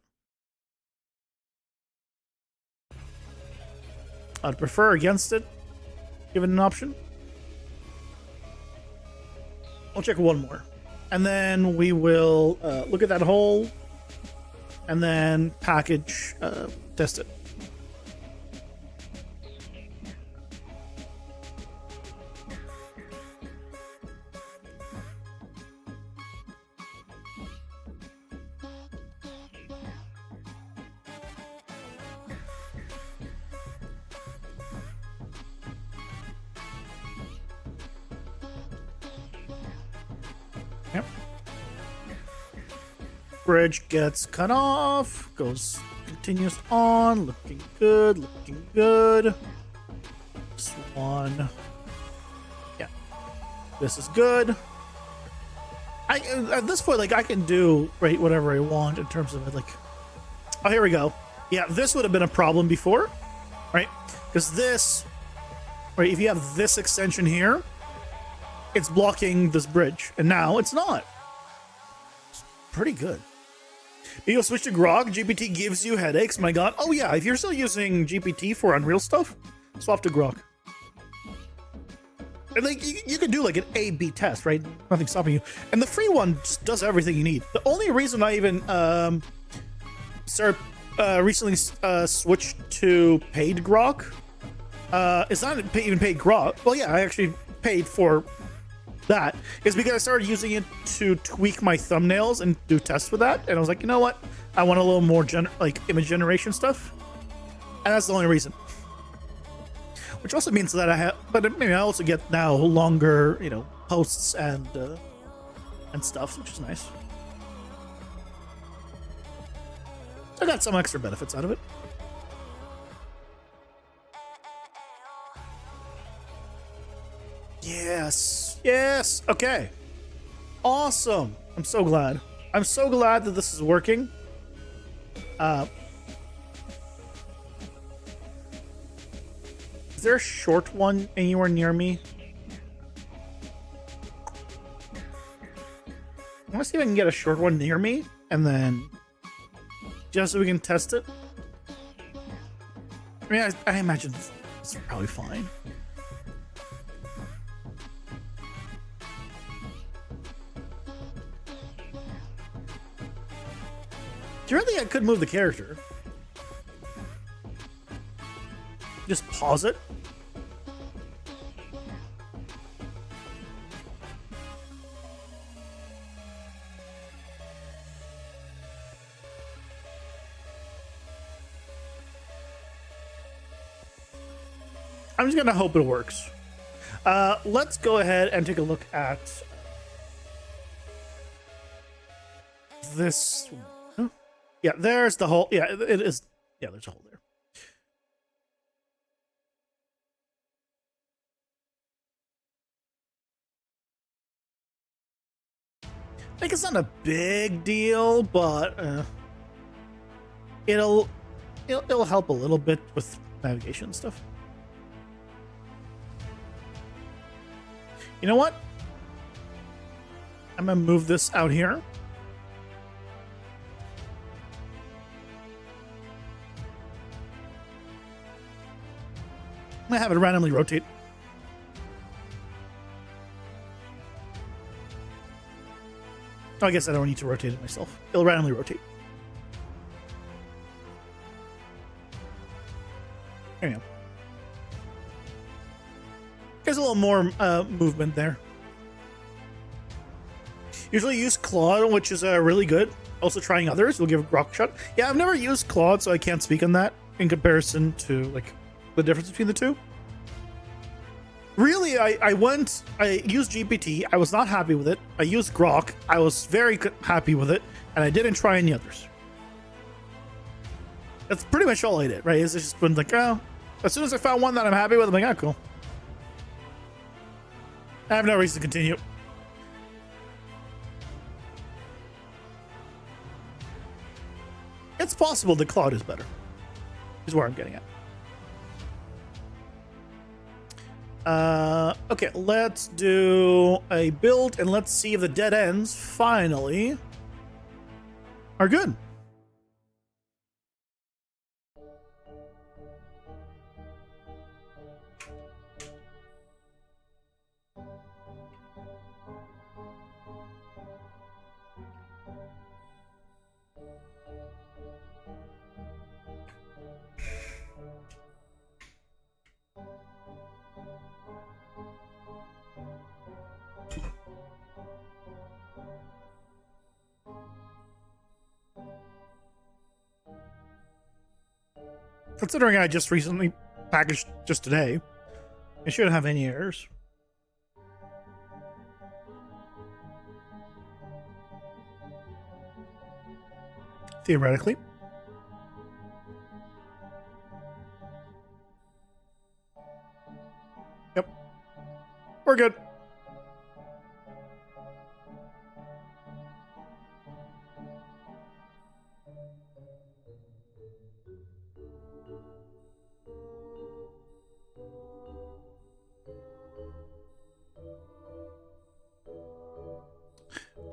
I'd prefer against it, given an option. I'll check one more. And then we will look at that hole and then package, test it. Yep. Bridge gets cut off, continues on, looking good, looking good. This one. Yeah. This is good. At this point, like, I can do, right, whatever I want in terms of it, like... Oh, here we go. Yeah, this would have been a problem before, right? Because this, right, if you have this extension here, it's blocking this bridge, and now it's not. It's pretty good. You'll switch to Grok. GPT gives you headaches. My god. Oh yeah, if you're still using GPT for Unreal stuff, swap to Grok. And like you could do like an A/B test, right? Nothing's stopping you. And the free one just does everything you need. The only reason I even recently switched to paid Grok, it's not even paid Grok. Well, yeah, I actually paid for that, is because I started using it to tweak my thumbnails and do tests with that, and I was like, you know what, I want a little more like image generation stuff, and that's the only reason. Which also means that I have, but maybe I also get now longer, you know, posts and stuff, which is nice. I got some extra benefits out of it. Yes. Yes. Okay. Awesome. I'm so glad. I'm so glad that this is working. Is there a short one anywhere near me? I want to see if I can get a short one near me, and then just so we can test it. I mean, I imagine it's probably fine. Do you really think I could move the character? Just pause it? I'm just gonna hope it works. Let's go ahead and take a look at this one. Yeah, there's the hole. Yeah, it is. Yeah, there's a hole there. I think it's not a big deal, but it'll help a little bit with navigation and stuff. You know what? I'm gonna move this out here. I'm gonna have it randomly rotate. Oh, I guess I don't need to rotate it myself. It'll randomly rotate. There you go. There's a little more movement there. Usually use Claude, which is really good. Also trying others. We'll give a Grok shot. Yeah, I've never used Claude, so I can't speak on that in comparison to like the difference between the two. Really, I used GPT. I was not happy with it. I used Grok. I was very happy with it, and I didn't try any others. That's pretty much all I did, right? It's just been like, oh, as soon as I found one that I'm happy with, I'm like, oh, cool. I have no reason to continue. It's possible that Claude is better, is where I'm getting at. Okay, let's do a build and let's see if the dead ends finally are good. Considering I just recently packaged just today, it shouldn't have any errors. Theoretically. Yep. We're good.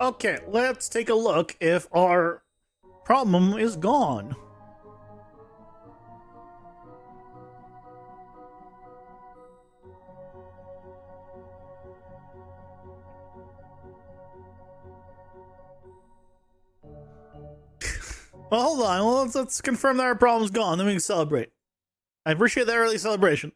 Okay, let's take a look if our problem is gone. Well, hold on. Well, let's confirm that our problem's gone. Then we can celebrate. I appreciate the early celebration.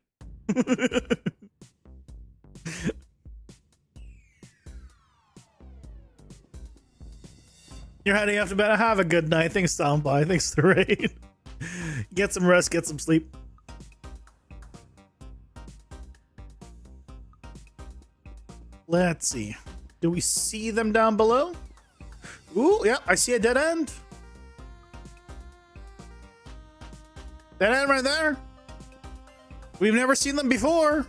You're heading off to bed. Have a good night. Thanks, Soundby. Thanks, the raid. Get some rest. Get some sleep. Let's see. Do we see them down below? Ooh, yeah. I see a dead end. Dead end right there. We've never seen them before.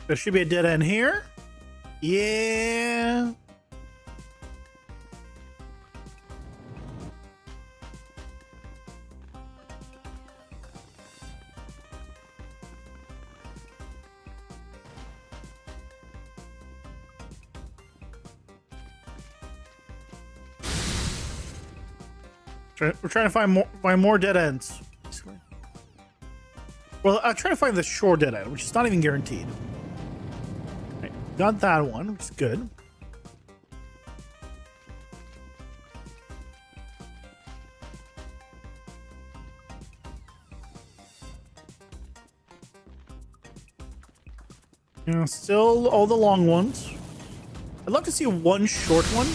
There should be a dead end here. Yeah. We're trying to find more dead ends. Well, I'm trying to find the shore dead end, which is not even guaranteed. Right, got that one, which is good. Yeah, still all the long ones. I'd love to see one short one.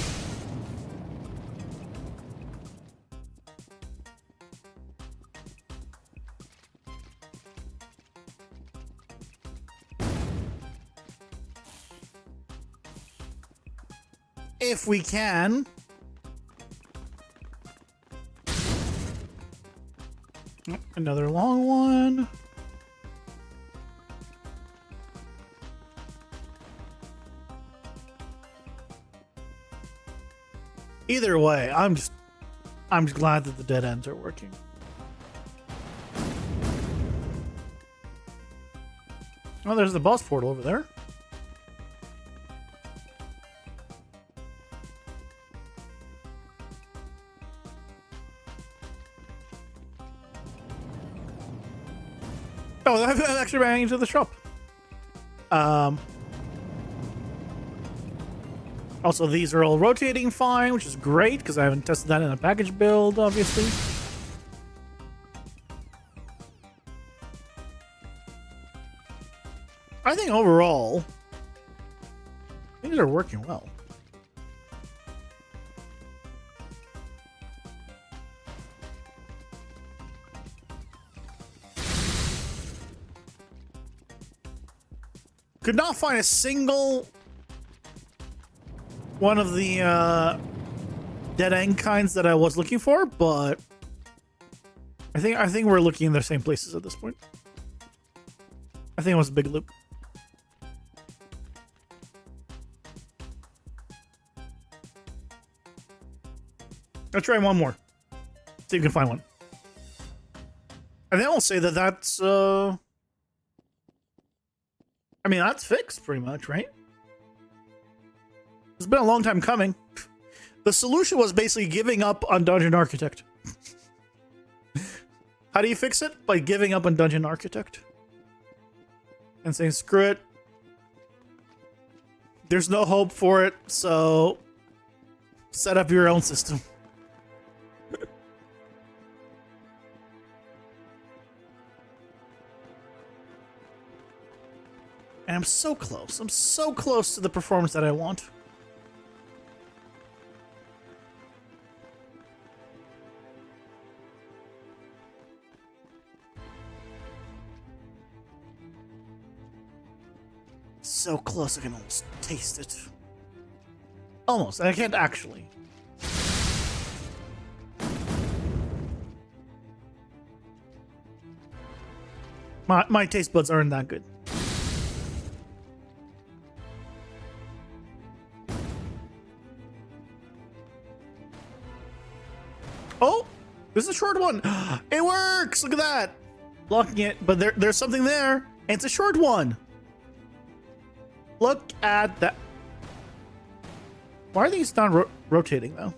If we can. Oh, another long one. Either way, I'm just glad that the dead ends are working. Oh, there's the boss portal over there. Oh, that actually ran into the shop. Also, these are all rotating fine, which is great because I haven't tested that in a package build, obviously. I think overall, things are working well. Could not find a single one of the dead end kinds that I was looking for, but I think we're looking in the same places at this point. I think it was a big loop. I'll try one more. See if you can find one. And then I'll say that that's I mean, that's fixed pretty much, right? It's been a long time coming. The solution was basically giving up on Dungeon Architect. How do you fix it? By giving up on Dungeon Architect. And saying, screw it. There's no hope for it, so set up your own system. And I'm so close. I'm so close to the performance that I want. So close I can almost taste it. Almost. I can't actually. My taste buds aren't that good. Oh, this is a short one. It works. Look at that. Blocking it, but there's something there. And it's a short one. Look at that. Why are these not rotating though?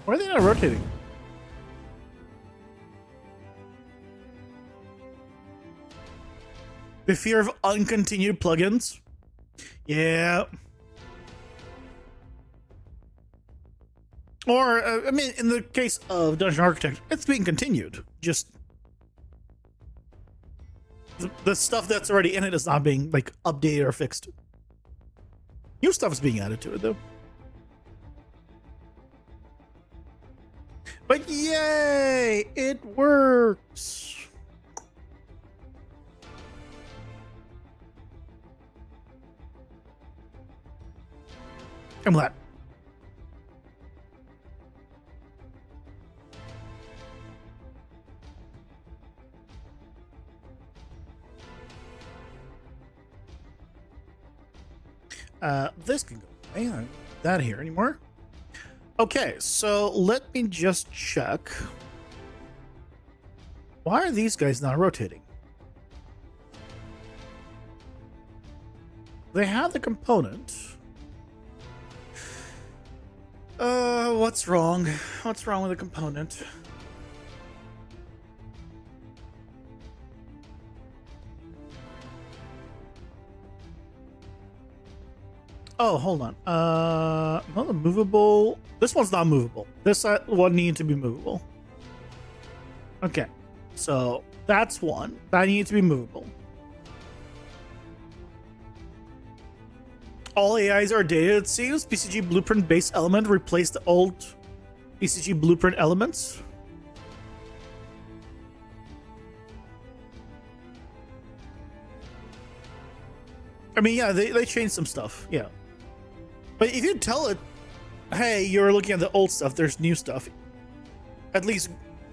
Why are they not rotating? The fear of uncontinued plugins. Yeah. Or, I mean, in the case of Dungeon Architect, it's being continued. Just the stuff that's already in it is not being, like, updated or fixed. New stuff is being added to it, though. But yay! It works! I'm glad. This can go away. I don't need that here anymore. Okay, so let me just check. Why are these guys not rotating? They have the component. What's wrong? What's wrong with the component? Oh, hold on. Not a movable. This one's not movable. This one needs to be movable. Okay, so that's one. That needs to be movable. All AIs are dated, it seems. PCG Blueprint base element replaced the old PCG Blueprint elements. I mean, yeah, they changed some stuff. Yeah. But if you tell it, hey, you're looking at the old stuff, there's new stuff, at least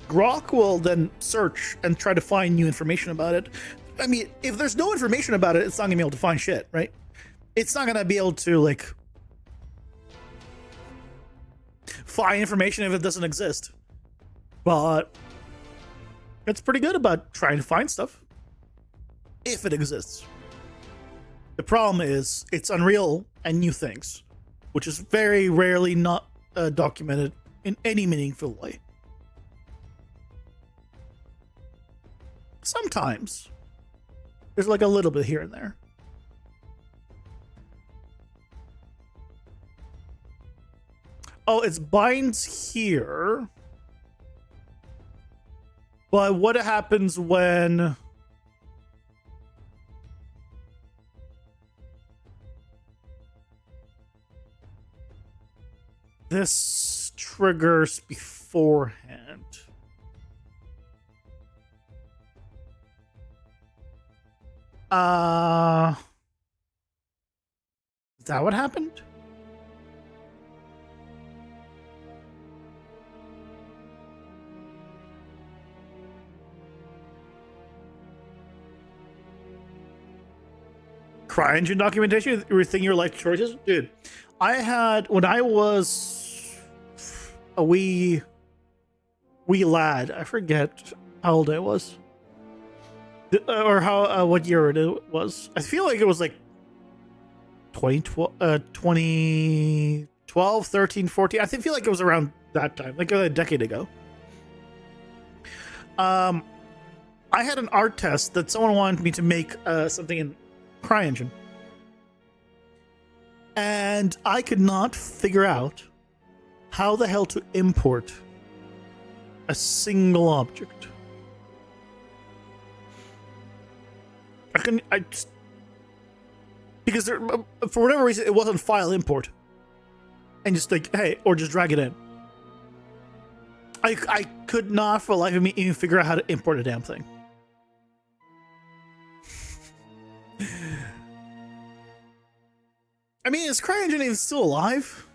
Grok will then search and try to find new information about it. I mean, if there's no information about it, it's not going to be able to find shit, right? It's not going to be able to, like, find information if it doesn't exist. But it's pretty good about trying to find stuff if it exists. The problem is it's Unreal and new things, which is very rarely not documented in any meaningful way. Sometimes there's like a little bit here and there. Oh, it's binds here. But what happens when this triggers beforehand? Is that what happened? CryEngine documentation, rethink your life choices, dude. I had, when I was a wee lad, I forget how old I was, or how what year it was. I feel like it was like 2012, 13, 14. I feel like it was around that time, like a decade ago. I had an art test that someone wanted me to make something in CryEngine. And I could not figure out how the hell to import a single object. Because there, for whatever reason, it wasn't file import. And just like, hey, or just drag it in. I could not for the life of me even figure out how to import a damn thing. I mean, is CryEngine even still alive?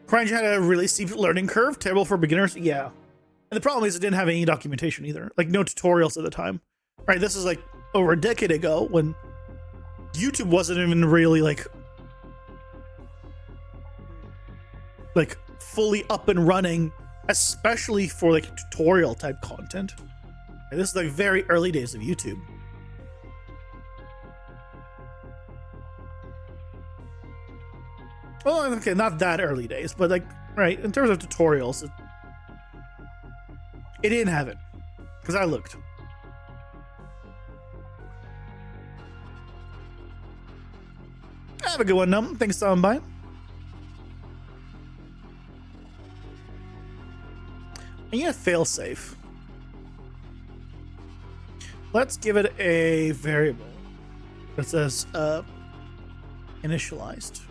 CryEngine had a really steep learning curve, terrible for beginners. Yeah. And the problem is it didn't have any documentation either. Like, no tutorials at the time. Right, this is like over a decade ago when YouTube wasn't even really like fully up and running, especially for like tutorial type content. And this is like very early days of YouTube. Well, okay, not that early days, but like, right, in terms of tutorials, it didn't have it. Because I looked. Have a good one, Num. Thanks for stopping by. I need a failsafe. Let's give it a variable that says initialized.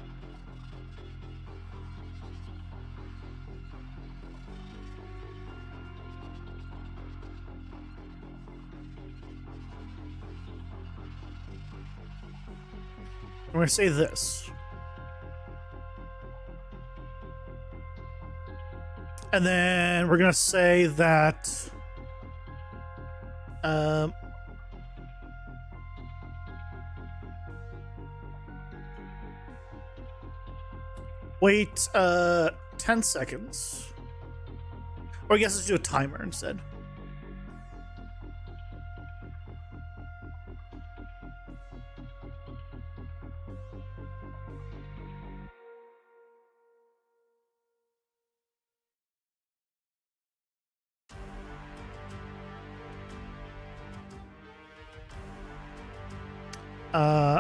I'm going to say this. And then we're going to say that wait 10 seconds. Or I guess let's do a timer instead.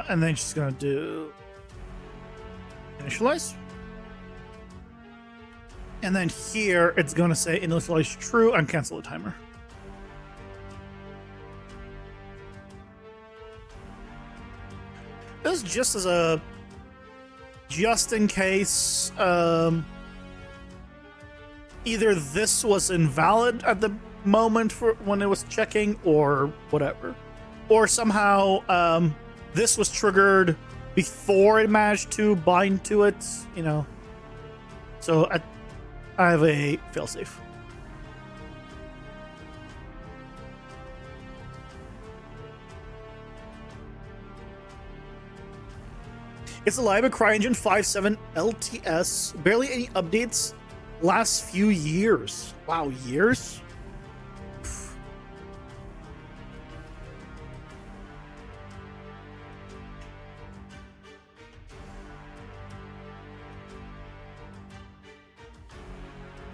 And then she's gonna do initialize. And then here it's gonna say initialize true and cancel the timer. This is just as a just in case either this was invalid at the moment for when it was checking or whatever. Or somehow this was triggered before it managed to bind to it, you know. So I have a failsafe. It's alive at CryEngine 5.7 LTS. Barely any updates last few years. Wow, years?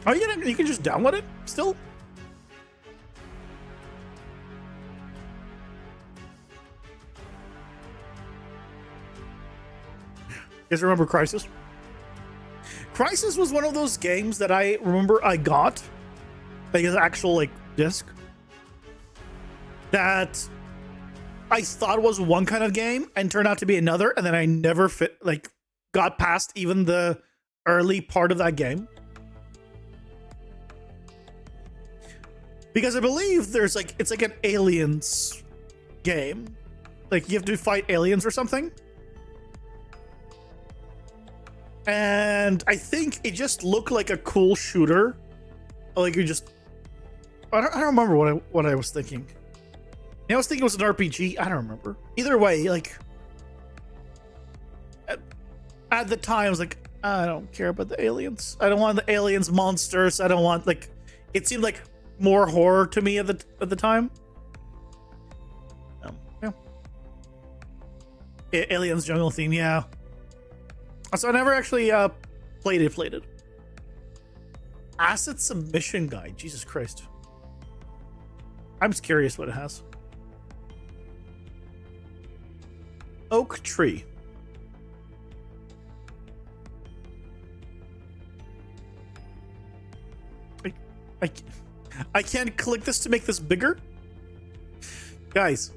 Oh, you can just download it still? You guys remember Crisis? Crisis was one of those games that I remember I got, like an actual like disc, that I thought was one kind of game and turned out to be another, and then I never got past even the early part of that game. Because I believe there's like, it's like an aliens game. Like you have to fight aliens or something. And I think it just looked like a cool shooter. Like you just, I don't remember what I was thinking. I was thinking it was an RPG. I don't remember. Either way, like at the time I was like, I don't care about the aliens. I don't want the aliens monsters. I don't want like, it seemed like more horror to me at the time. Yeah. Aliens jungle theme, yeah. So I never actually played it. Asset submission guide. Jesus Christ. I'm just curious what it has. Oak tree. I can't click this to make this bigger? Guys,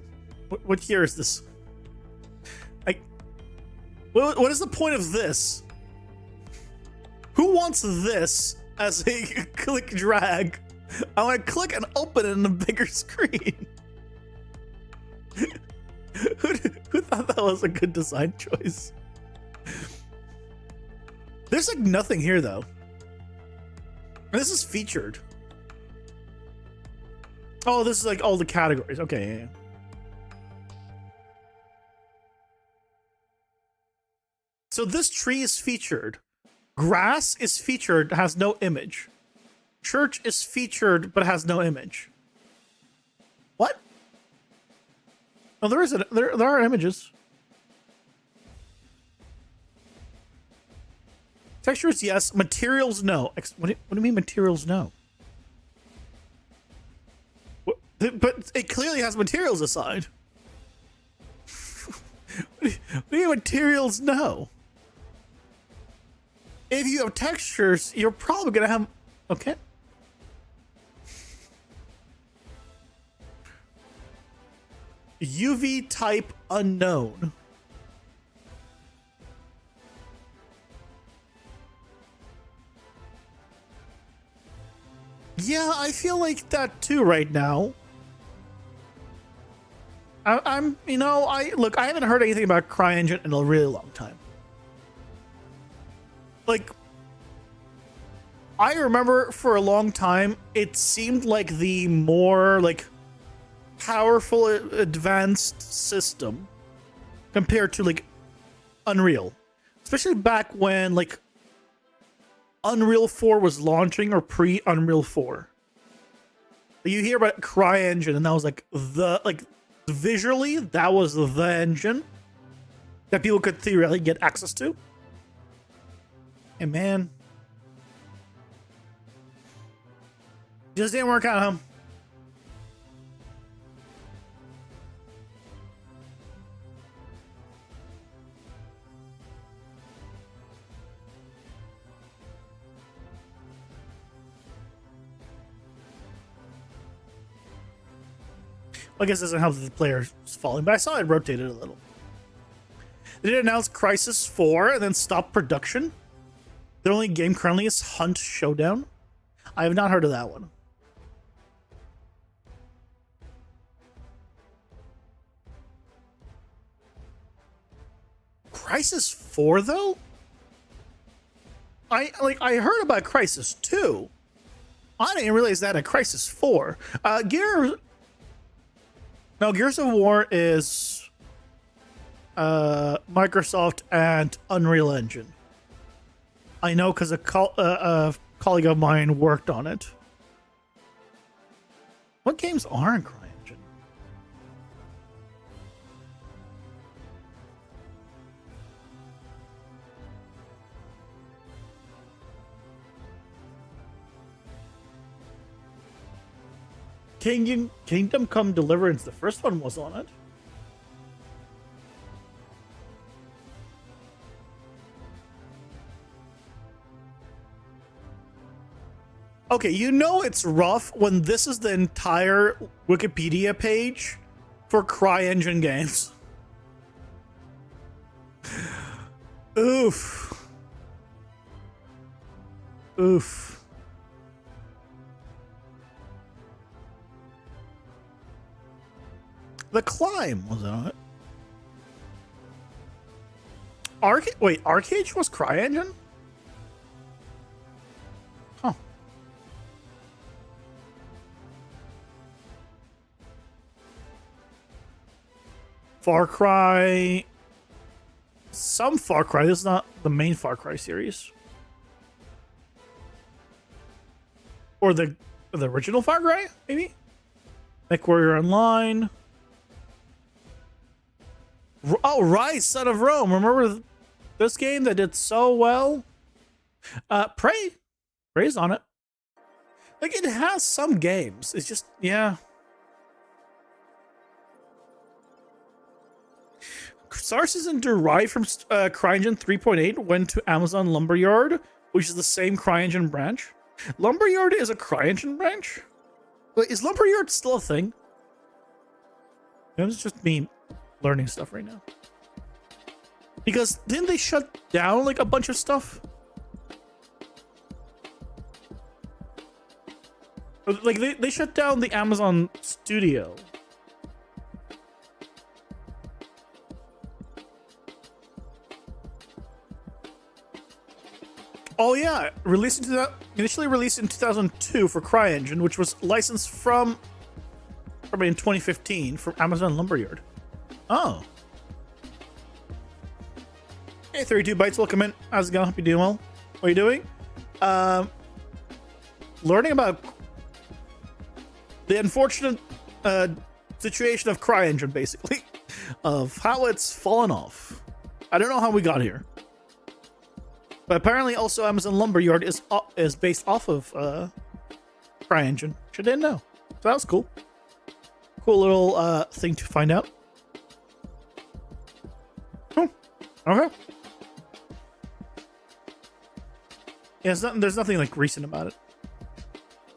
what year is this? What is the point of this? Who wants this as a click drag? I want to click and open it in a bigger screen. Who thought that was a good design choice? There's like nothing here though. This is featured. Oh, this is like all the categories. Okay, yeah. So this tree is featured. Grass is featured, has no image. Church is featured, but has no image. What? Oh, there is there are images. Textures, yes. Materials, no. What do you mean materials, no? But it clearly has materials aside. What do you mean materials, no? If you have textures, you're probably gonna have... Okay. UV type unknown. Yeah, I feel like that too right now. I'm, you know, look, I haven't heard anything about CryEngine in a really long time. Like, I remember for a long time, it seemed like the more, like, powerful, advanced system compared to, like, Unreal. Especially back when, like, Unreal 4 was launching or pre-Unreal 4. You hear about CryEngine, and that was, like, visually, that was the engine that people could theoretically get access to. And man, just didn't work out, huh? I guess it doesn't help that the player is falling, but I saw it rotated a little. They did announce Crisis 4 and then stop production. Their only game currently is Hunt Showdown. I have not heard of that one. Crisis 4 though? I heard about Crisis 2. I didn't realize that at Crisis 4. Gears of War is Microsoft and Unreal Engine. I know because a colleague of mine worked on it. What games are in CryEngine? Kingdom Come Deliverance, the first one was on it. Okay, you know it's rough when this is the entire Wikipedia page for CryEngine games. Oof. Oof. The Climb was on it. Arcade was CryEngine? Huh. Far Cry. Some Far Cry. This is not the main Far Cry series. Or the original Far Cry, maybe? MechWarrior Online. Oh, Rise, Son of Rome. Remember this game that did so well? Prey. Prey's on it. Like, it has some games. It's just, yeah. Star Citizen derived from CryEngine 3.8 went to Amazon Lumberyard, which is the same CryEngine branch. Lumberyard is a CryEngine branch? But is Lumberyard still a thing? It's just me learning stuff right now. Because didn't they shut down like a bunch of stuff? Like they shut down the Amazon studio. Oh yeah, initially released in 2002 for CryEngine, which was licensed from probably in 2015 from Amazon Lumberyard. Oh. Hey, 32 Bytes, welcome in. How's it going? Hope you're doing well. What are you doing? Learning about the unfortunate situation of CryEngine, basically, of how it's fallen off. I don't know how we got here. But apparently also Amazon Lumberyard is based off of CryEngine, which I didn't know. So that was cool. Cool little thing to find out. Oh, okay. Yeah, there's nothing like recent about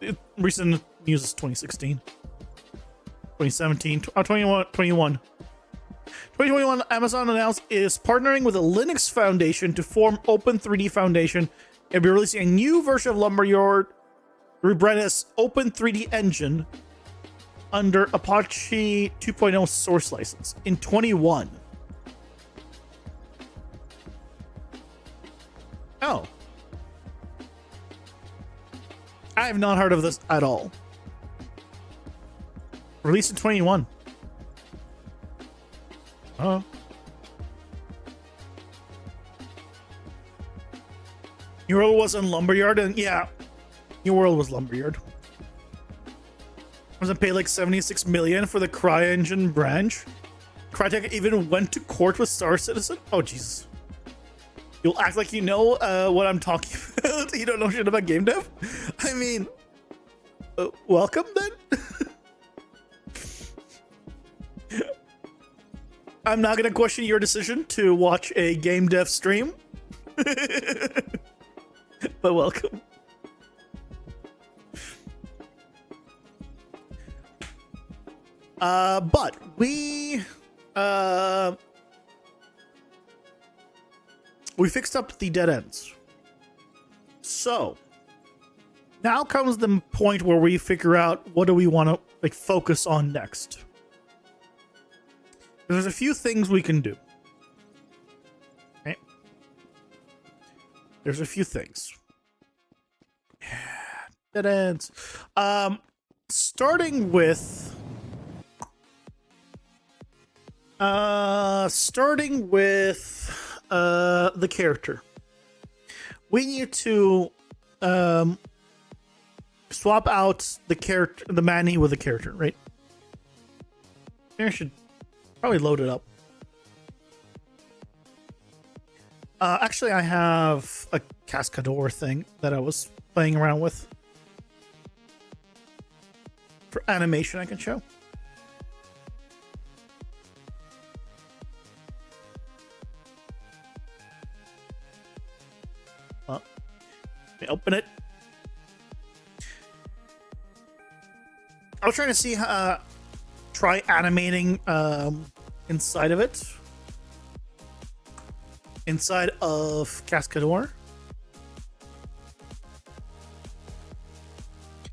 it. Recent news is 2016. 2017, 2021. 2021, Amazon announced is partnering with the Linux Foundation to form Open 3D Foundation and be releasing a new version of Lumberyard rebranded as Open 3D Engine under Apache 2.0 source license in 21. Oh. I have not heard of this at all. Released in 21. Oh. New World was in Lumberyard, and yeah, New World was Lumberyard. Wasn't paid like 76 million for the CryEngine branch. Crytek even went to court with Star Citizen. Oh Jesus! You'll act like you know what I'm talking about. You don't know shit about game dev. I mean, welcome then. I'm not gonna question your decision to watch a game dev stream, but welcome. But we fixed up the dead ends. So now comes the point where we figure out what do we want to like focus on next. There's a few things we can do. Okay. There's a few things. Dead ends. Starting with the character. We need to swap out the Manny with the character, right? I should probably load it up. Actually, I have a Cascador thing that I was playing around with for animation I can show. Let me open it. I was trying to see try animating inside of it. Inside of Cascador.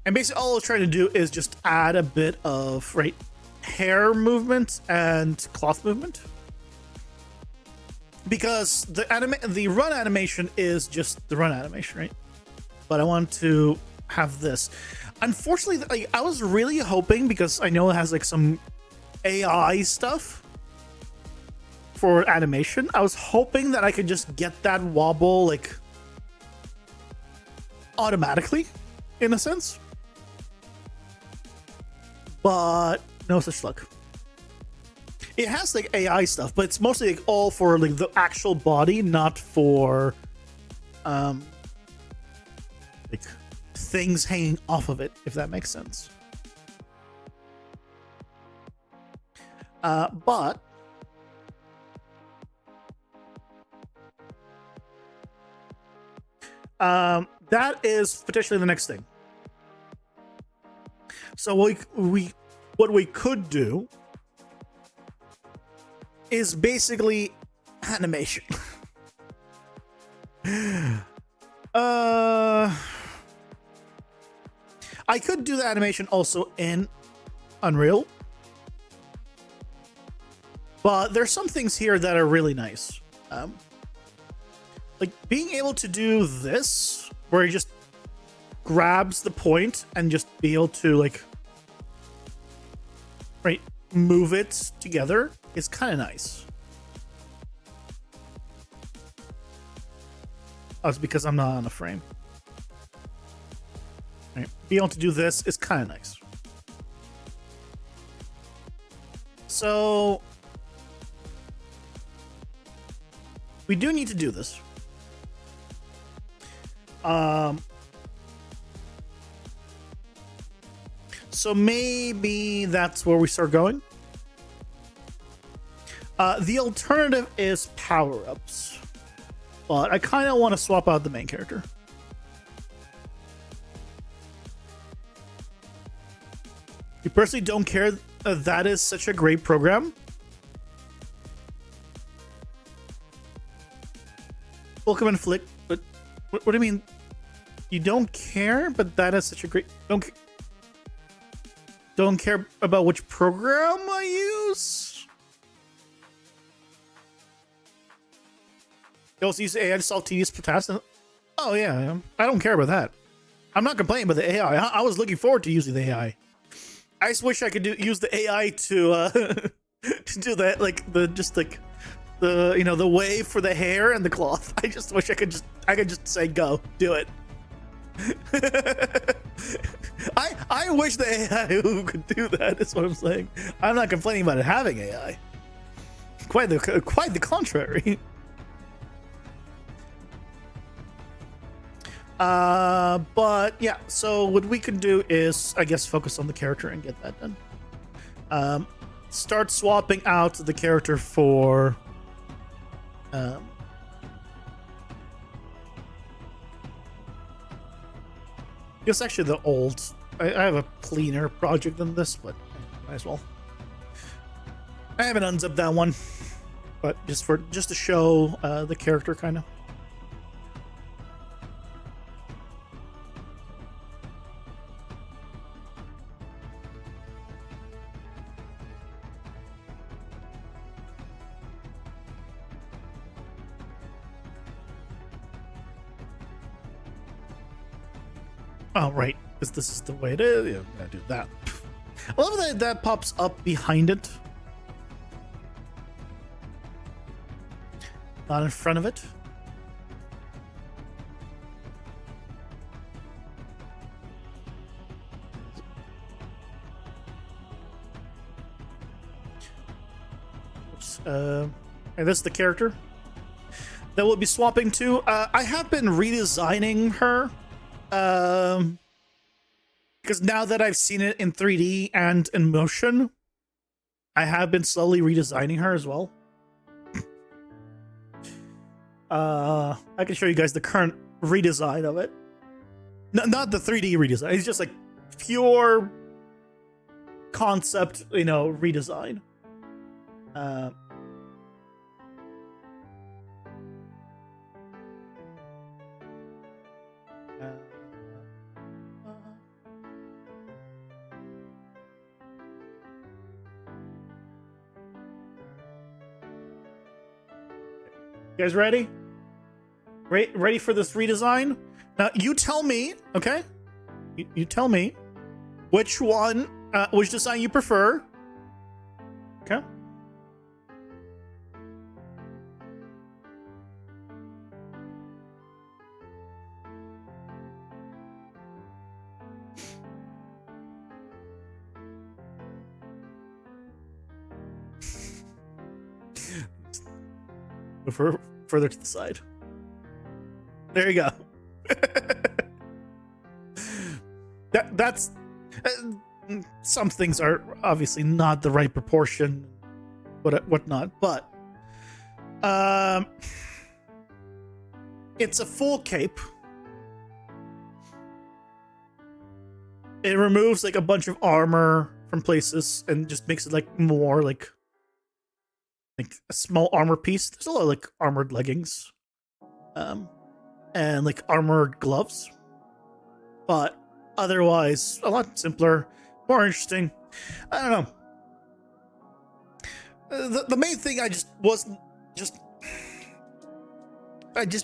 And basically all I was trying to do is just add a bit of hair movement and cloth movement. Because the run animation is just the run animation, right? But I want to have this. Unfortunately, I was really hoping, because I know it has some AI stuff for animation. I was hoping that I could just get that wobble automatically, in a sense. But no such luck. It has AI stuff, but it's mostly all for the actual body, not for things hanging off of it, if that makes sense. But that is potentially the next thing. So what we could do is basically animation. I could do the animation also in Unreal, but there's some things here that are really nice. Like being able to do this, where he just grabs the point and just be able to like, right, move it together is kind of nice. Oh, it's because I'm not on a frame. Right. Being able to do this is kind of nice. So we do need to do this. So maybe that's where we start going. The alternative is power-ups, but I kind of want to swap out the main character. You personally don't care that is such a great program? Welcome and Flick, but what do you mean? You don't care, but that is such a great... Don't care about which program I use? You also use AI to solve tedious tasks? Oh yeah, I don't care about that. I'm not complaining about the AI. I was looking forward to using the AI. I just wish I could use the AI to to do that, like the wave for the hair and the cloth. I just wish I could just say go, do it. I wish the AI could do that. Is what I'm saying. I'm not complaining about it having AI. Quite the contrary. But yeah, so what we could do is, I guess, focus on the character and get that done. Start swapping out the character for I guess actually the old. I have a cleaner project than this, but might as well. I haven't unzipped that one, but just to show the character kind of. Oh, right, because this is the way it is. Yeah, I do that. I love that that pops up behind it, not in front of it. Oops. And this is the character that we'll be swapping to. I have been redesigning her. Because now that I've seen it in 3D and in motion, I have been slowly redesigning her as well. I can show you guys the current redesign of it. Not the 3D redesign. It's just like pure concept, redesign. You guys ready? Ready for this redesign? Now you tell me, okay? You tell me which one, which design you prefer. Okay. Further to the side. There you go. that's some things are obviously not the right proportion, whatnot, but it's a full cape. It removes like a bunch of armor from places and just makes it like more like a small armor piece. There's a lot of like armored leggings, and like armored gloves, but otherwise a lot simpler, more interesting. I don't know. The main thing I just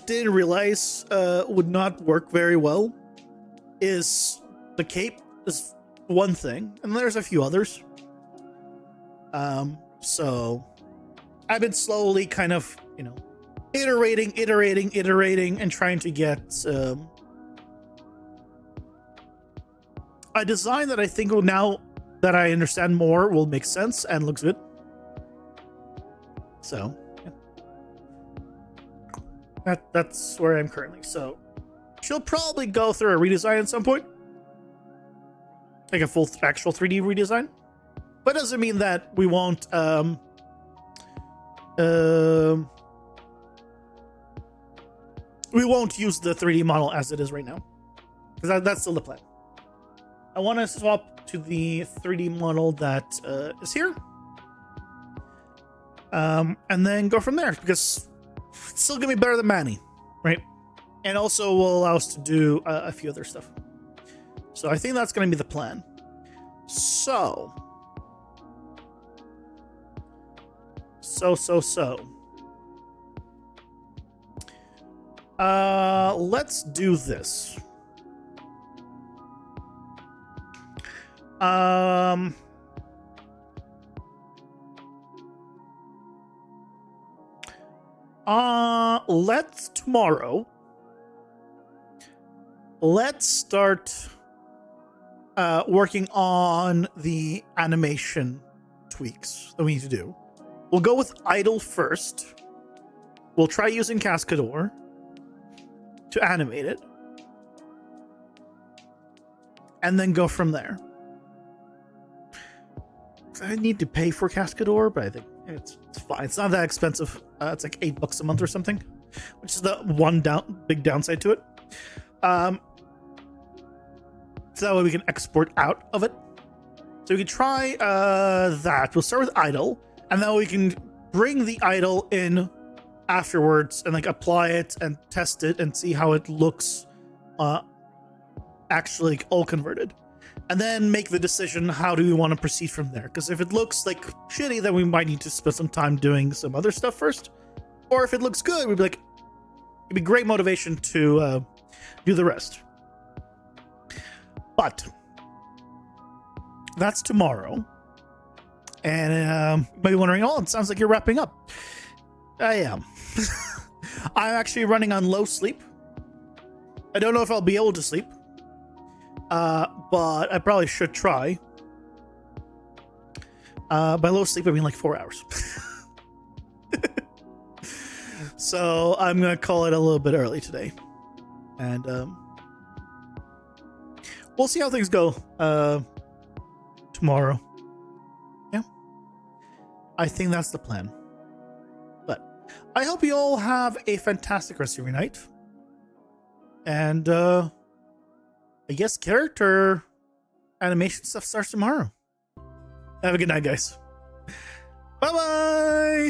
didn't realize would not work very well is the cape is one thing, and there's a few others. So I've been slowly kind of, iterating, and trying to get a design that I think will, now that I understand more, will make sense and looks good. So yeah. That's where I'm currently. So she'll probably go through a redesign at some point, like a full actual 3D redesign, but doesn't mean that we won't use the 3D model as it is right now, because that's still the plan. I want to swap to the 3D model that is here, and then go from there, because it's still gonna be better than Manny, right? And also will allow us to do a few other stuff. So I think that's gonna be the plan. So let's do this. Let's start working on the animation tweaks that we need to do. We'll go with idle first. We'll try using Cascador to animate it, and then go from there. I need to pay for Cascador, but I think it's fine. It's not that expensive. It's like $8 a month or something, which is the one big downside to it. So that way we can export out of it. So we can try that. We'll start with idle, and then we can bring the idle in afterwards and like apply it and test it and see how it looks actually all converted, and then make the decision how do we want to proceed from there. Because if it looks like shitty, then we might need to spend some time doing some other stuff first, or if it looks good, we'd be like, it'd be great motivation to do the rest. But that's tomorrow, and you might be wondering, oh, it sounds like you're wrapping up. I am. I'm actually running on low sleep. I don't know if I'll be able to sleep, but I probably should try. By low sleep, I mean like 4 hours. So I'm gonna call it a little bit early today, and we'll see how things go tomorrow. Yeah, I think that's the plan. But I hope you all have a fantastic rest of your night. And I guess character animation stuff starts tomorrow. Have a good night, guys. Bye-bye!